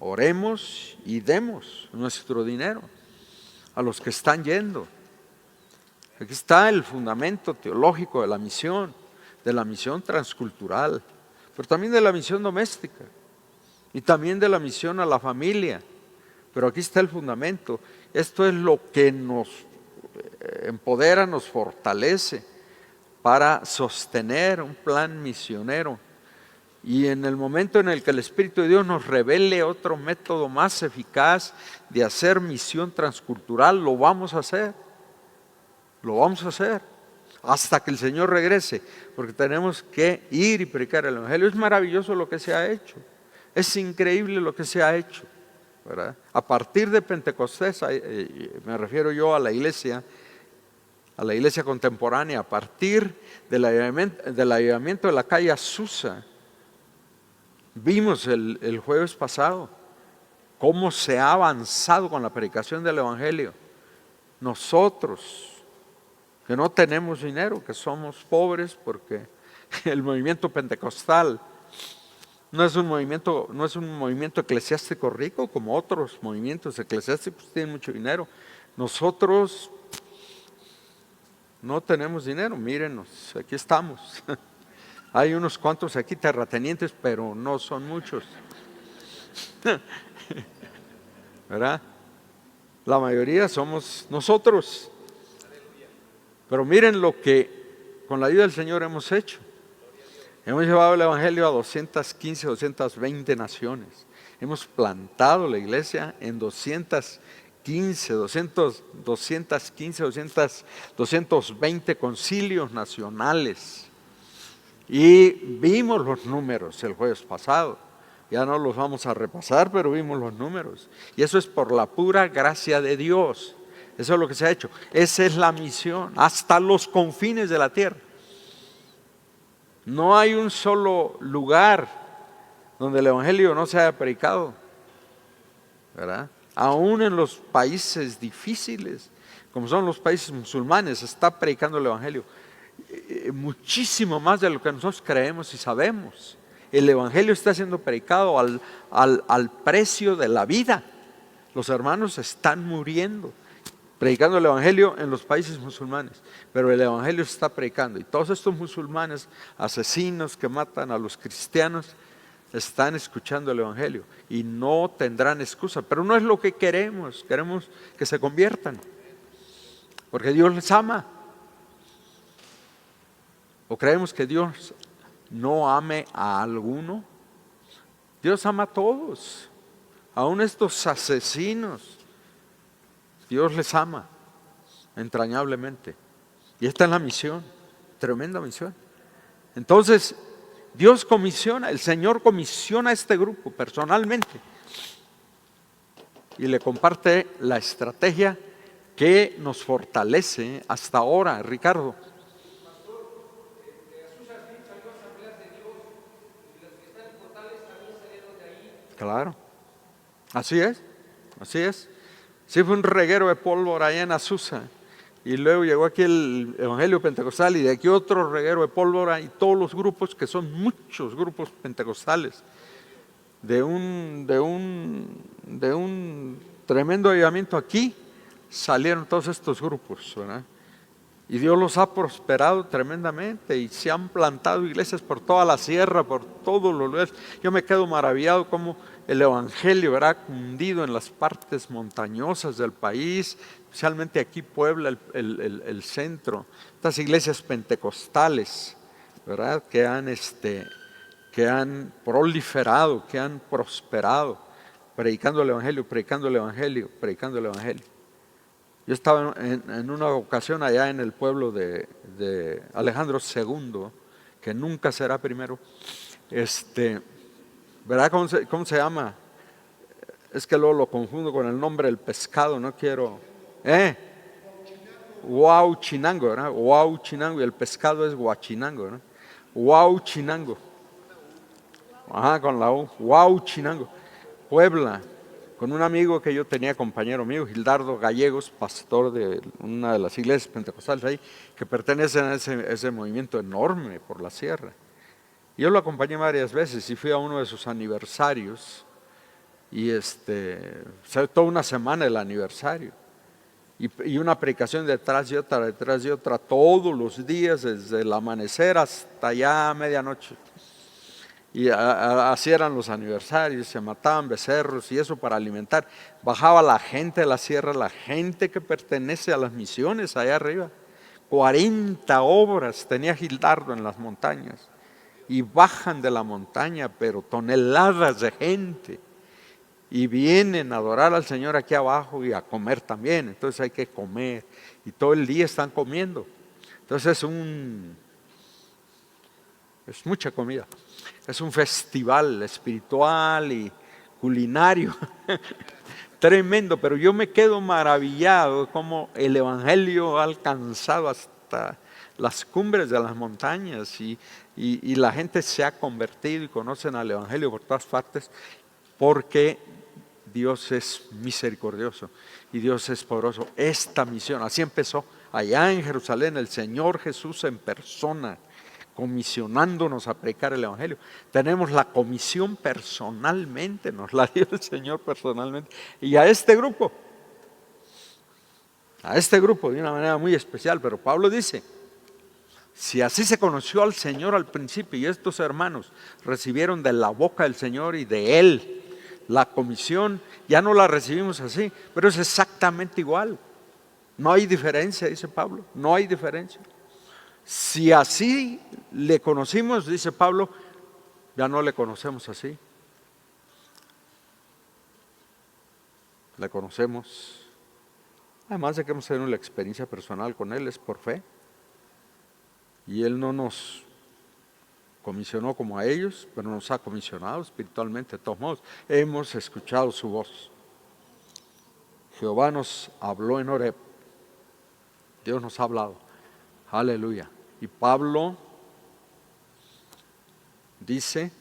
oremos y demos nuestro dinero a los que están yendo. Aquí está el fundamento teológico de la misión transcultural, pero también de la misión doméstica y también de la misión a la familia. Pero aquí está el fundamento. Esto es lo que nos empodera, nos fortalece para sostener un plan misionero. Y en el momento en el que el Espíritu de Dios nos revele otro método más eficaz de hacer misión transcultural, lo vamos a hacer. Lo vamos a hacer hasta que el Señor regrese, porque tenemos que ir y predicar el Evangelio. Es maravilloso lo que se ha hecho, es increíble lo que se ha hecho, ¿verdad? A partir de Pentecostés, me refiero yo a la iglesia contemporánea, a partir del avivamiento de la calle Azusa. Vimos el jueves pasado cómo se ha avanzado con la predicación del Evangelio. Nosotros, que no tenemos dinero, que somos pobres, porque el movimiento pentecostal no es un movimiento eclesiástico rico como otros movimientos eclesiásticos que tienen mucho dinero. Nosotros no tenemos dinero, mírenos, aquí estamos. Hay unos cuantos aquí terratenientes, pero no son muchos. ¿Verdad? La mayoría somos nosotros. Pero miren lo que con la ayuda del Señor hemos hecho. Hemos llevado el Evangelio a 215, 220 naciones. Hemos plantado la iglesia en 220 concilios nacionales. Y vimos los números el jueves pasado. Ya no los vamos a repasar, pero vimos los números. Y eso es por la pura gracia de Dios. Eso es lo que se ha hecho. Esa es la misión, hasta los confines de la tierra. No hay un solo lugar donde el Evangelio no se haya predicado, ¿verdad? Aún en los países difíciles, como son los países musulmanes, se está predicando el Evangelio. Muchísimo más de lo que nosotros creemos y sabemos. El Evangelio está siendo predicado al precio de la vida. Los hermanos están muriendo predicando el Evangelio en los países musulmanes, pero el Evangelio se está predicando y todos estos musulmanes asesinos que matan a los cristianos están escuchando el Evangelio y no tendrán excusa, pero no es lo que queremos que se conviertan, porque Dios les ama. ¿O creemos que Dios no ame a alguno? Dios ama a todos, aún estos asesinos. Dios les ama entrañablemente. Y esta es la misión, tremenda misión. Entonces, Dios comisiona, el Señor comisiona a este grupo personalmente y le comparte la estrategia que nos fortalece hasta ahora, Ricardo. Claro, así es. Sí, fue un reguero de pólvora allá en Azusa y luego llegó aquí el Evangelio Pentecostal y de aquí otro reguero de pólvora y todos los grupos, que son muchos grupos pentecostales, de un tremendo avivamiento aquí salieron todos estos grupos, ¿verdad? Y Dios los ha prosperado tremendamente y se han plantado iglesias por toda la sierra, por todos los lugares. Yo me quedo maravillado cómo el Evangelio ha cundido en las partes montañosas del país, especialmente aquí Puebla, el centro. Estas iglesias pentecostales, ¿verdad? Que han proliferado, que han prosperado, predicando el Evangelio. Yo estaba en una ocasión allá en el pueblo de Alejandro II, que nunca será primero. ¿Verdad cómo se llama? Es que luego lo confundo con el nombre del pescado, no quiero. Huauchinango, ¿verdad? Huauchinango, y el pescado es guachinango, ¿verdad? Huauchinango. Ajá, con la U. Huauchinango. Puebla. Con un amigo que yo tenía, compañero mío, Gildardo Gallegos, pastor de una de las iglesias pentecostales ahí, que pertenecen a ese movimiento enorme por la sierra. Yo lo acompañé varias veces y fui a uno de sus aniversarios y fue toda una semana el aniversario. Y una predicación detrás de otra, todos los días, desde el amanecer hasta ya medianoche. Y así eran los aniversarios, se mataban becerros y eso para alimentar. Bajaba la gente de la sierra, la gente que pertenece a las misiones allá arriba. 40 obras tenía Gildardo en las montañas. Y bajan de la montaña, pero toneladas de gente. Y vienen a adorar al Señor aquí abajo y a comer también. Entonces hay que comer. Y todo el día están comiendo. Entonces es mucha comida. Es un festival espiritual y culinario. Tremendo, pero yo me quedo maravillado de cómo el Evangelio ha alcanzado hasta las cumbres de las montañas y la gente se ha convertido y conocen al Evangelio por todas partes, porque Dios es misericordioso y Dios es poderoso. Esta misión, así empezó allá en Jerusalén, el Señor Jesús en persona, comisionándonos a predicar el Evangelio. Tenemos la comisión personalmente, nos la dio el Señor personalmente. Y a este grupo de una manera muy especial. Pero Pablo dice, si así se conoció al Señor al principio y estos hermanos recibieron de la boca del Señor y de Él la comisión, ya no la recibimos así, pero es exactamente igual. No hay diferencia, dice Pablo, no hay diferencia. Si así le conocimos, dice Pablo, ya no le conocemos así. Le conocemos, además de que hemos tenido la experiencia personal con Él, es por fe. Y Él no nos comisionó como a ellos, pero nos ha comisionado espiritualmente. De todos modos, hemos escuchado su voz. Jehová nos habló en Horeb. Dios nos ha hablado. Aleluya. Y Pablo dice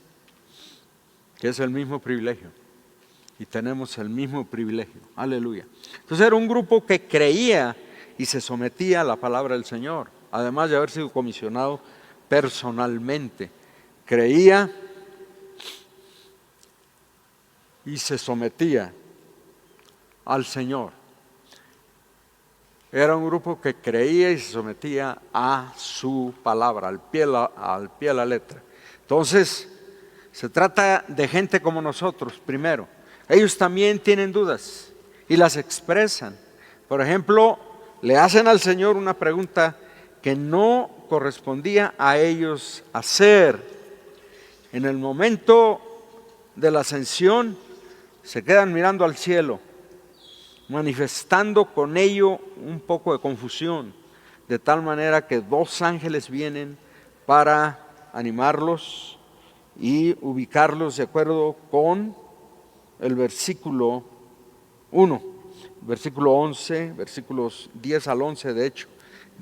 que es el mismo privilegio. Y tenemos el mismo privilegio. Aleluya. Entonces era un grupo que creía y se sometía a la palabra del Señor, además de haber sido comisionado personalmente. Creía y se sometía al Señor. Era un grupo que creía y se sometía a su palabra, al pie de la letra. Entonces, se trata de gente como nosotros, primero. Ellos también tienen dudas y las expresan. Por ejemplo, le hacen al Señor una pregunta que no correspondía a ellos hacer. En el momento de la ascensión, se quedan mirando al cielo, manifestando con ello un poco de confusión, de tal manera que 2 ángeles vienen para animarlos y ubicarlos de acuerdo con el versículo 1, versículo 11, versículos 10 al 11 de hecho,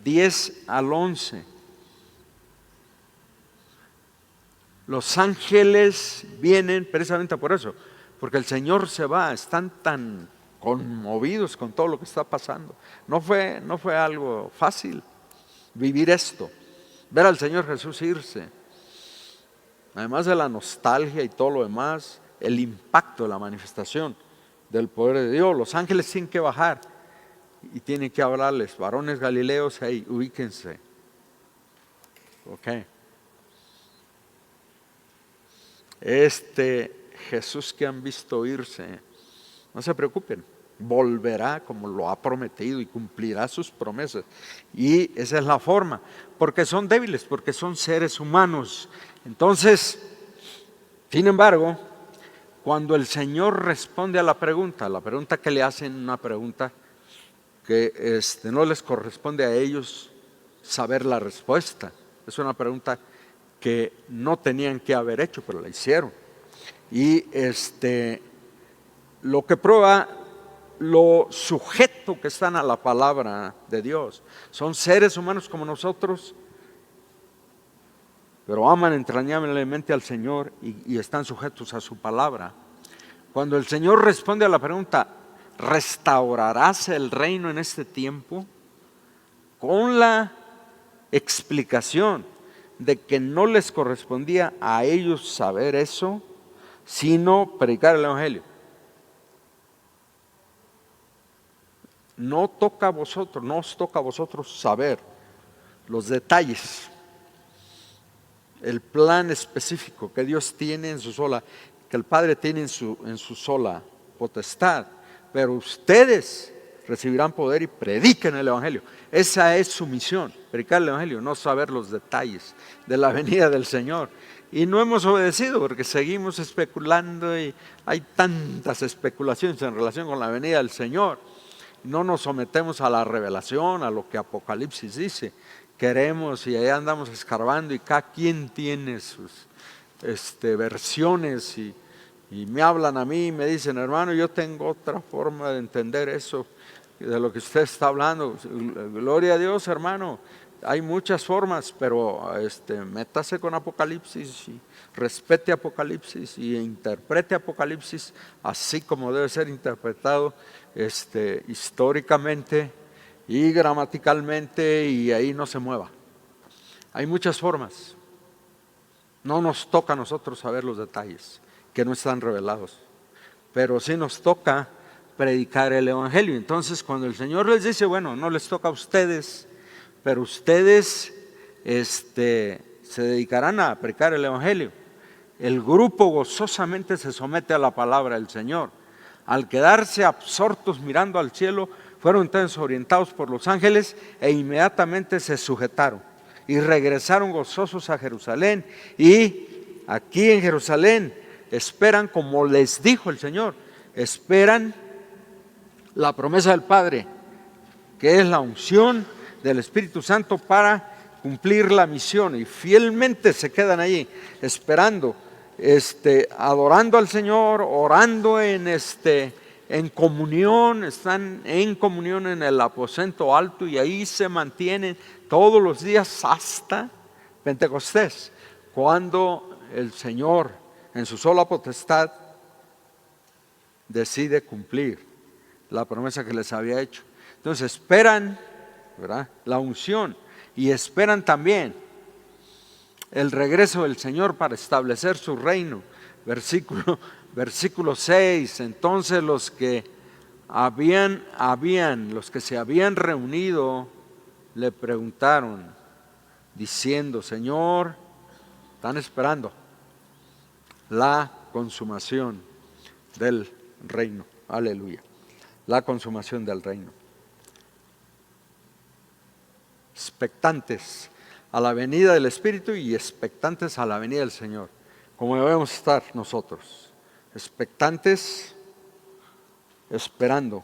10 al 11. Los ángeles vienen precisamente por eso, porque el Señor se va, están tan conmovidos con todo lo que está pasando. No fue algo fácil vivir esto, ver al Señor Jesús irse. Además de la nostalgia y todo lo demás, el impacto de la manifestación del poder de Dios. Los ángeles tienen que bajar y tienen que hablarles, varones galileos, hey, ubíquense. Ok. Jesús que han visto irse, no se preocupen, volverá como lo ha prometido y cumplirá sus promesas. Y esa es la forma, porque son débiles, porque son seres humanos. Entonces, sin embargo, cuando el Señor responde a la pregunta que le hacen, una pregunta que no les corresponde a ellos saber la respuesta, es una pregunta que no tenían que haber hecho, pero la hicieron. Y lo que prueba lo sujeto que están a la palabra de Dios. Son seres humanos como nosotros, pero aman entrañablemente al Señor y están sujetos a su palabra. Cuando el Señor responde a la pregunta, ¿restaurarás el reino en este tiempo? Con la explicación de que no les correspondía a ellos saber eso, sino predicar el Evangelio. no toca a vosotros, no os toca a vosotros saber los detalles, el plan específico que Dios tiene en su sola, que el Padre tiene en su sola potestad, pero ustedes recibirán poder y prediquen el Evangelio. Esa es su misión, predicar el Evangelio, no saber los detalles de la venida del Señor. Y no hemos obedecido porque seguimos especulando y hay tantas especulaciones en relación con la venida del Señor. No nos sometemos a la revelación, a lo que Apocalipsis dice. Queremos y ahí andamos escarbando y cada quien tiene sus versiones y me hablan a mí y me dicen, hermano, yo tengo otra forma de entender eso, de lo que usted está hablando. Gloria a Dios, hermano. Hay muchas formas, pero métase con Apocalipsis y respete Apocalipsis y interprete Apocalipsis así como debe ser interpretado históricamente y gramaticalmente, y ahí no se mueva. Hay muchas formas. No nos toca a nosotros saber los detalles que no están revelados, pero sí nos toca predicar el Evangelio. Entonces, cuando el Señor les dice, bueno, no les toca a ustedes, pero ustedes se dedicarán a predicar el Evangelio, el grupo gozosamente se somete a la palabra del Señor. Al quedarse absortos mirando al cielo, fueron entonces orientados por los ángeles e inmediatamente se sujetaron y regresaron gozosos a Jerusalén. Y aquí en Jerusalén esperan, como les dijo el Señor, esperan la promesa del Padre, que es la unción del Espíritu Santo para cumplir la misión, y fielmente se quedan allí esperando, adorando al Señor, orando en comunión, están en comunión en el aposento alto y ahí se mantienen todos los días hasta Pentecostés, cuando el Señor en su sola potestad decide cumplir la promesa que les había hecho. Entonces esperan, ¿verdad?, la unción, y esperan también el regreso del Señor para establecer su reino. Versículo 6, entonces los que se habían reunido le preguntaron, diciendo, Señor, están esperando la consumación del reino. Aleluya. La consumación del reino. Expectantes a la venida del Espíritu y expectantes a la venida del Señor, como debemos estar nosotros, expectantes, esperando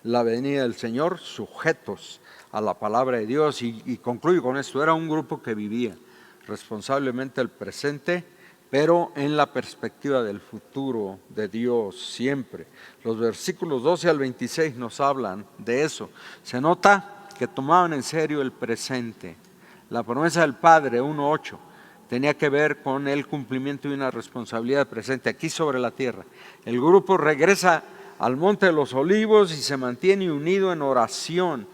la venida del Señor, sujetos a la palabra de Dios. Y concluyo con esto: era un grupo que vivía responsablemente el presente, pero en la perspectiva del futuro de Dios siempre. Los versículos 12 al 26 nos hablan de eso. Se nota que tomaban en serio el presente. La promesa del Padre, 1:8, tenía que ver con el cumplimiento de una responsabilidad presente aquí sobre la tierra. El grupo regresa al Monte de los Olivos y se mantiene unido en oración,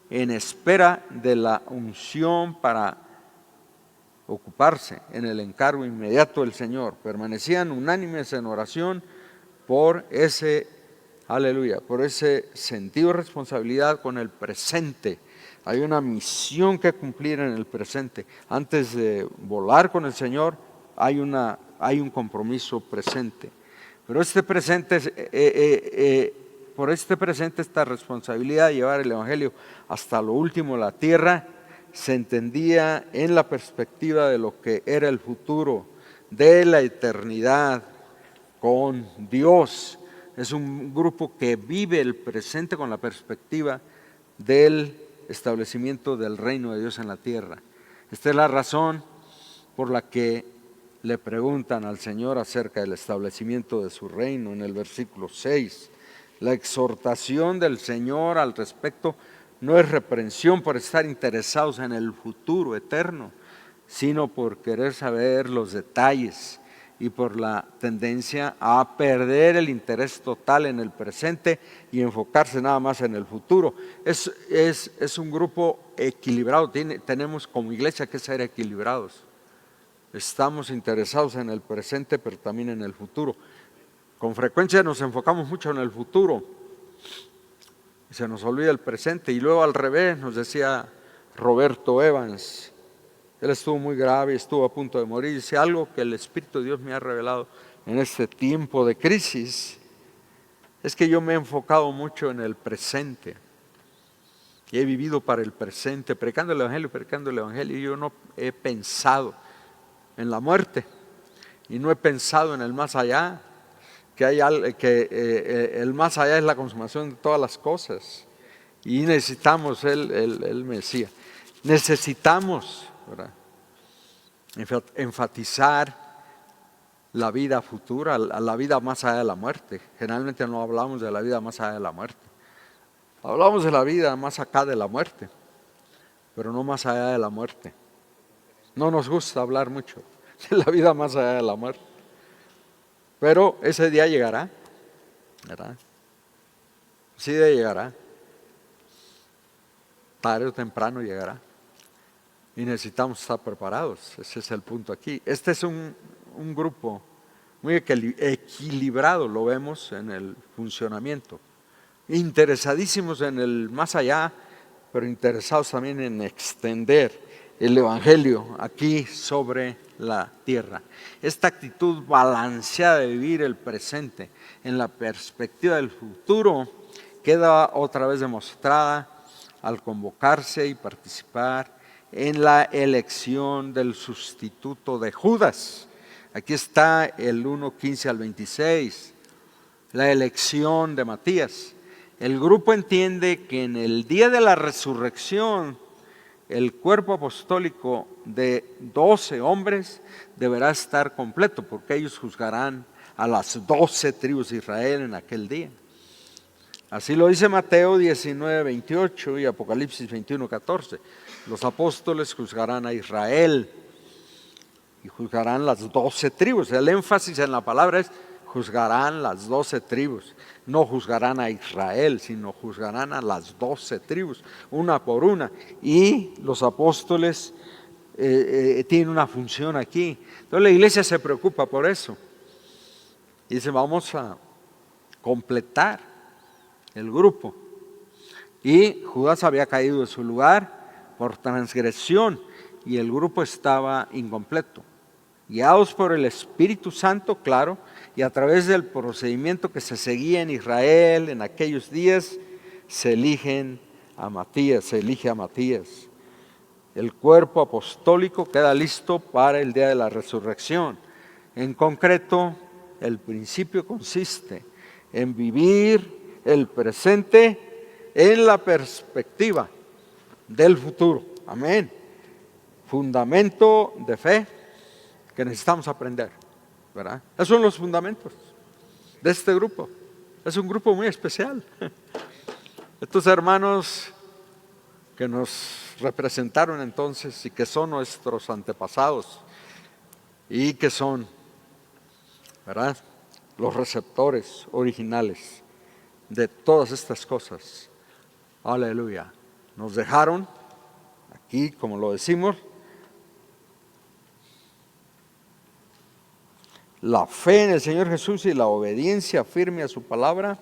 en espera de la unción para ocuparse en el encargo inmediato del Señor. Permanecían unánimes en oración por ese, aleluya, por ese sentido de responsabilidad con el presente. Hay una misión que cumplir en el presente. Antes de volar con el Señor, hay un compromiso presente. Pero por este presente, esta responsabilidad de llevar el Evangelio hasta lo último de la tierra, se entendía en la perspectiva de lo que era el futuro, de la eternidad con Dios. Es un grupo que vive el presente con la perspectiva del establecimiento del reino de Dios en la tierra. Esta es la razón por la que le preguntan al Señor acerca del establecimiento de su reino en el versículo 6. La exhortación del Señor al respecto no es reprensión por estar interesados en el futuro eterno, sino por querer saber los detalles y por la tendencia a perder el interés total en el presente y enfocarse nada más en el futuro. Es un grupo equilibrado. Tenemos como iglesia que ser equilibrados. Estamos interesados en el presente, pero también en el futuro. Con frecuencia nos enfocamos mucho en el futuro, y se nos olvida el presente. Y luego al revés, nos decía Roberto Evans, él estuvo muy grave, estuvo a punto de morir. Dice: algo que el Espíritu de Dios me ha revelado en este tiempo de crisis es que yo me he enfocado mucho en el presente y he vivido para el presente, predicando el Evangelio, y yo no he pensado en la muerte y no he pensado en el más allá, que el más allá es la consumación de todas las cosas. Y necesitamos, él me decía, necesitamos, ¿verdad?, enfatizar la vida futura, la vida más allá de la muerte. Generalmente no hablamos de la vida más allá de la muerte. Hablamos de la vida más acá de la muerte, pero no más allá de la muerte. No nos gusta hablar mucho de la vida más allá de la muerte. Pero ese día llegará, ¿verdad? Ese día llegará. Tarde o temprano llegará. Y necesitamos estar preparados. Ese es el punto aquí. Este es un grupo muy equilibrado, lo vemos en el funcionamiento. Interesadísimos en el más allá, pero interesados también en extender el Evangelio aquí sobre la tierra. Esta actitud balanceada de vivir el presente en la perspectiva del futuro queda otra vez demostrada al convocarse y participar en la elección del sustituto de Judas. Aquí está el 1:15 al 26, la elección de Matías. El grupo entiende que en el día de la resurrección el cuerpo apostólico de 12 hombres deberá estar completo, porque ellos juzgarán a las 12 tribus de Israel en aquel día. Así lo dice Mateo 19:28 y Apocalipsis 21:14. Los apóstoles juzgarán a Israel y juzgarán las 12 tribus. El énfasis en la palabra es: juzgarán las 12 tribus. No juzgarán a Israel, sino juzgarán a las 12 tribus, una por una. Y los apóstoles tienen una función aquí. Entonces la iglesia se preocupa por eso. Y dice: vamos a completar el grupo. Y Judas había caído de su lugar por transgresión y el grupo estaba incompleto. Guiados por el Espíritu Santo, claro, y a través del procedimiento que se seguía en Israel en aquellos días, se elige a Matías. El cuerpo apostólico queda listo para el día de la resurrección. En concreto, el principio consiste en vivir el presente en la perspectiva del futuro. Amén. Fundamento de fe que necesitamos aprender, ¿verdad? Esos son los fundamentos de este grupo. Es un grupo muy especial. Estos hermanos que nos representaron entonces y que son nuestros antepasados y que son, ¿verdad?, los receptores originales de todas estas cosas. Aleluya. Nos dejaron aquí, como lo decimos, la fe en el Señor Jesús y la obediencia firme a su palabra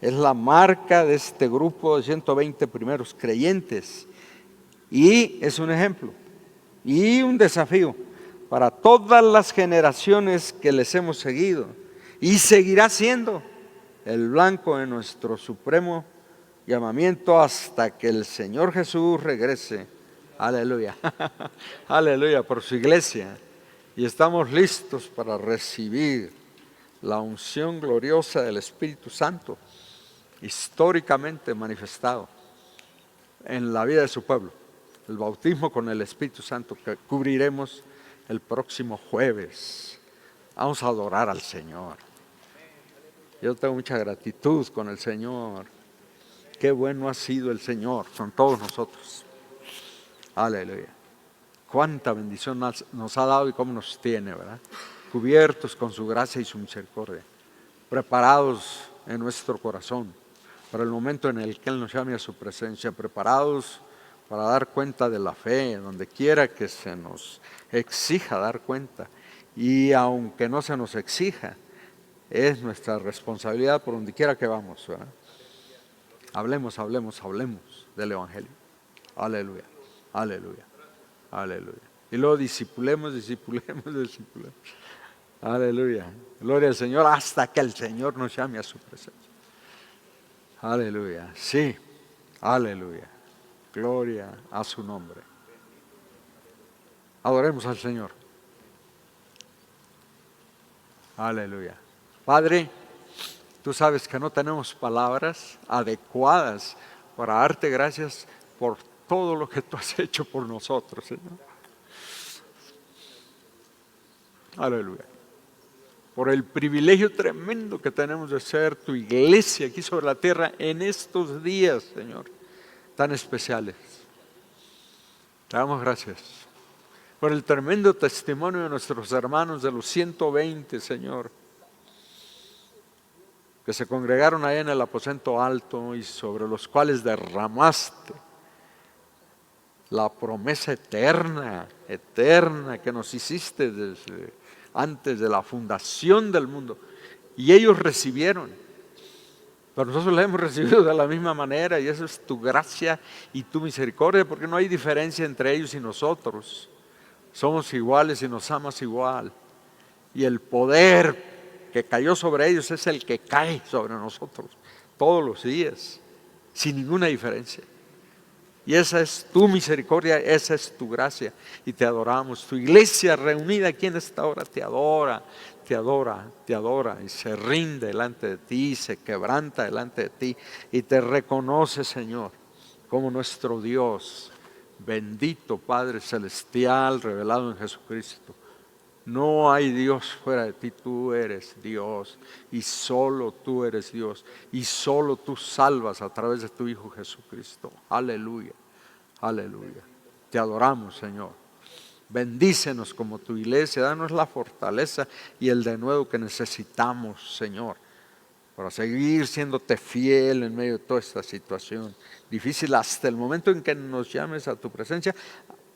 es la marca de este grupo de 120 primeros creyentes. Y es un ejemplo y un desafío para todas las generaciones que les hemos seguido. Y seguirá siendo el blanco de nuestro supremo llamamiento hasta que el Señor Jesús regrese. Aleluya. Aleluya por su iglesia. Y estamos listos para recibir la unción gloriosa del Espíritu Santo, históricamente manifestado en la vida de su pueblo. El bautismo con el Espíritu Santo que cubriremos el próximo jueves. Vamos a adorar al Señor. Yo tengo mucha gratitud con el Señor. Qué bueno ha sido el Señor con todos nosotros. Aleluya. Cuánta bendición nos ha dado y cómo nos tiene, ¿verdad? Cubiertos con su gracia y su misericordia, preparados en nuestro corazón para el momento en el que Él nos llame a su presencia, preparados para dar cuenta de la fe, donde quiera que se nos exija dar cuenta. Y aunque no se nos exija, es nuestra responsabilidad por donde quiera que vamos, ¿verdad? Hablemos del Evangelio. Aleluya, aleluya, aleluya. Y luego discipulemos. Aleluya. Gloria al Señor hasta que el Señor nos llame a su presencia. Aleluya. Sí. Aleluya. Gloria a su nombre. Adoremos al Señor. Aleluya. Padre, tú sabes que no tenemos palabras adecuadas para darte gracias por todo lo que tú has hecho por nosotros, Señor. Aleluya. Por el privilegio tremendo que tenemos de ser tu iglesia aquí sobre la tierra en estos días, Señor, tan especiales. Te damos gracias por el tremendo testimonio de nuestros hermanos de los 120, Señor, que se congregaron allá en el aposento alto y sobre los cuales derramaste la promesa eterna que nos hiciste desde antes de la fundación del mundo. Y ellos recibieron, pero nosotros la hemos recibido de la misma manera, y eso es tu gracia y tu misericordia, porque no hay diferencia entre ellos y nosotros. Somos iguales y nos amas igual. Y el poder que cayó sobre ellos es el que cae sobre nosotros todos los días, sin ninguna diferencia. Y esa es tu misericordia, esa es tu gracia, y te adoramos. Tu iglesia reunida aquí en esta hora te adora, y se rinde delante de ti, se quebranta delante de ti, y te reconoce, Señor, como nuestro Dios. Bendito Padre Celestial, revelado en Jesucristo. No hay Dios fuera de ti, tú eres Dios, y solo tú eres Dios, y solo tú salvas a través de tu Hijo Jesucristo. Aleluya, aleluya. Te adoramos, Señor. Bendícenos como tu iglesia, danos la fortaleza y el denuedo que necesitamos, Señor, para seguir siéndote fiel en medio de toda esta situación difícil, hasta el momento en que nos llames a tu presencia,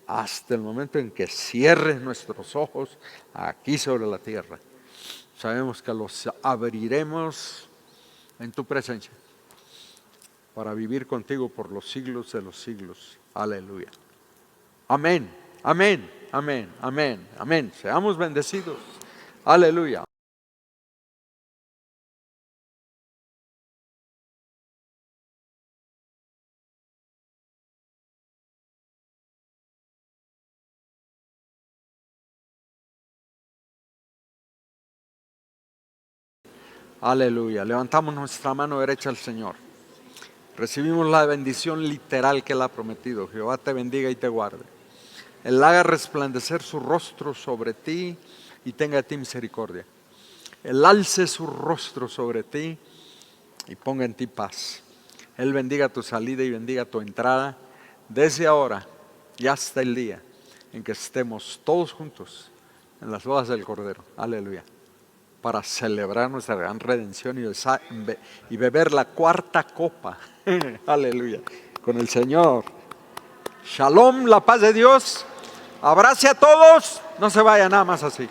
hasta el momento en que cierres nuestros ojos aquí sobre la tierra. Sabemos que los abriremos en tu presencia para vivir contigo por los siglos de los siglos. Aleluya. Amén, amén, amén, amén, amén. Seamos bendecidos. Aleluya. Aleluya. Levantamos nuestra mano derecha al Señor. Recibimos la bendición literal que Él ha prometido. Jehová te bendiga y te guarde. Él haga resplandecer su rostro sobre ti y tenga de ti misericordia. Él alce su rostro sobre ti y ponga en ti paz. Él bendiga tu salida y bendiga tu entrada desde ahora y hasta el día en que estemos todos juntos en las bodas del Cordero. Aleluya. Para celebrar nuestra gran redención y beber la cuarta copa. Aleluya. Con el Señor. Shalom, la paz de Dios. Abrace a todos. No se vaya nada más así.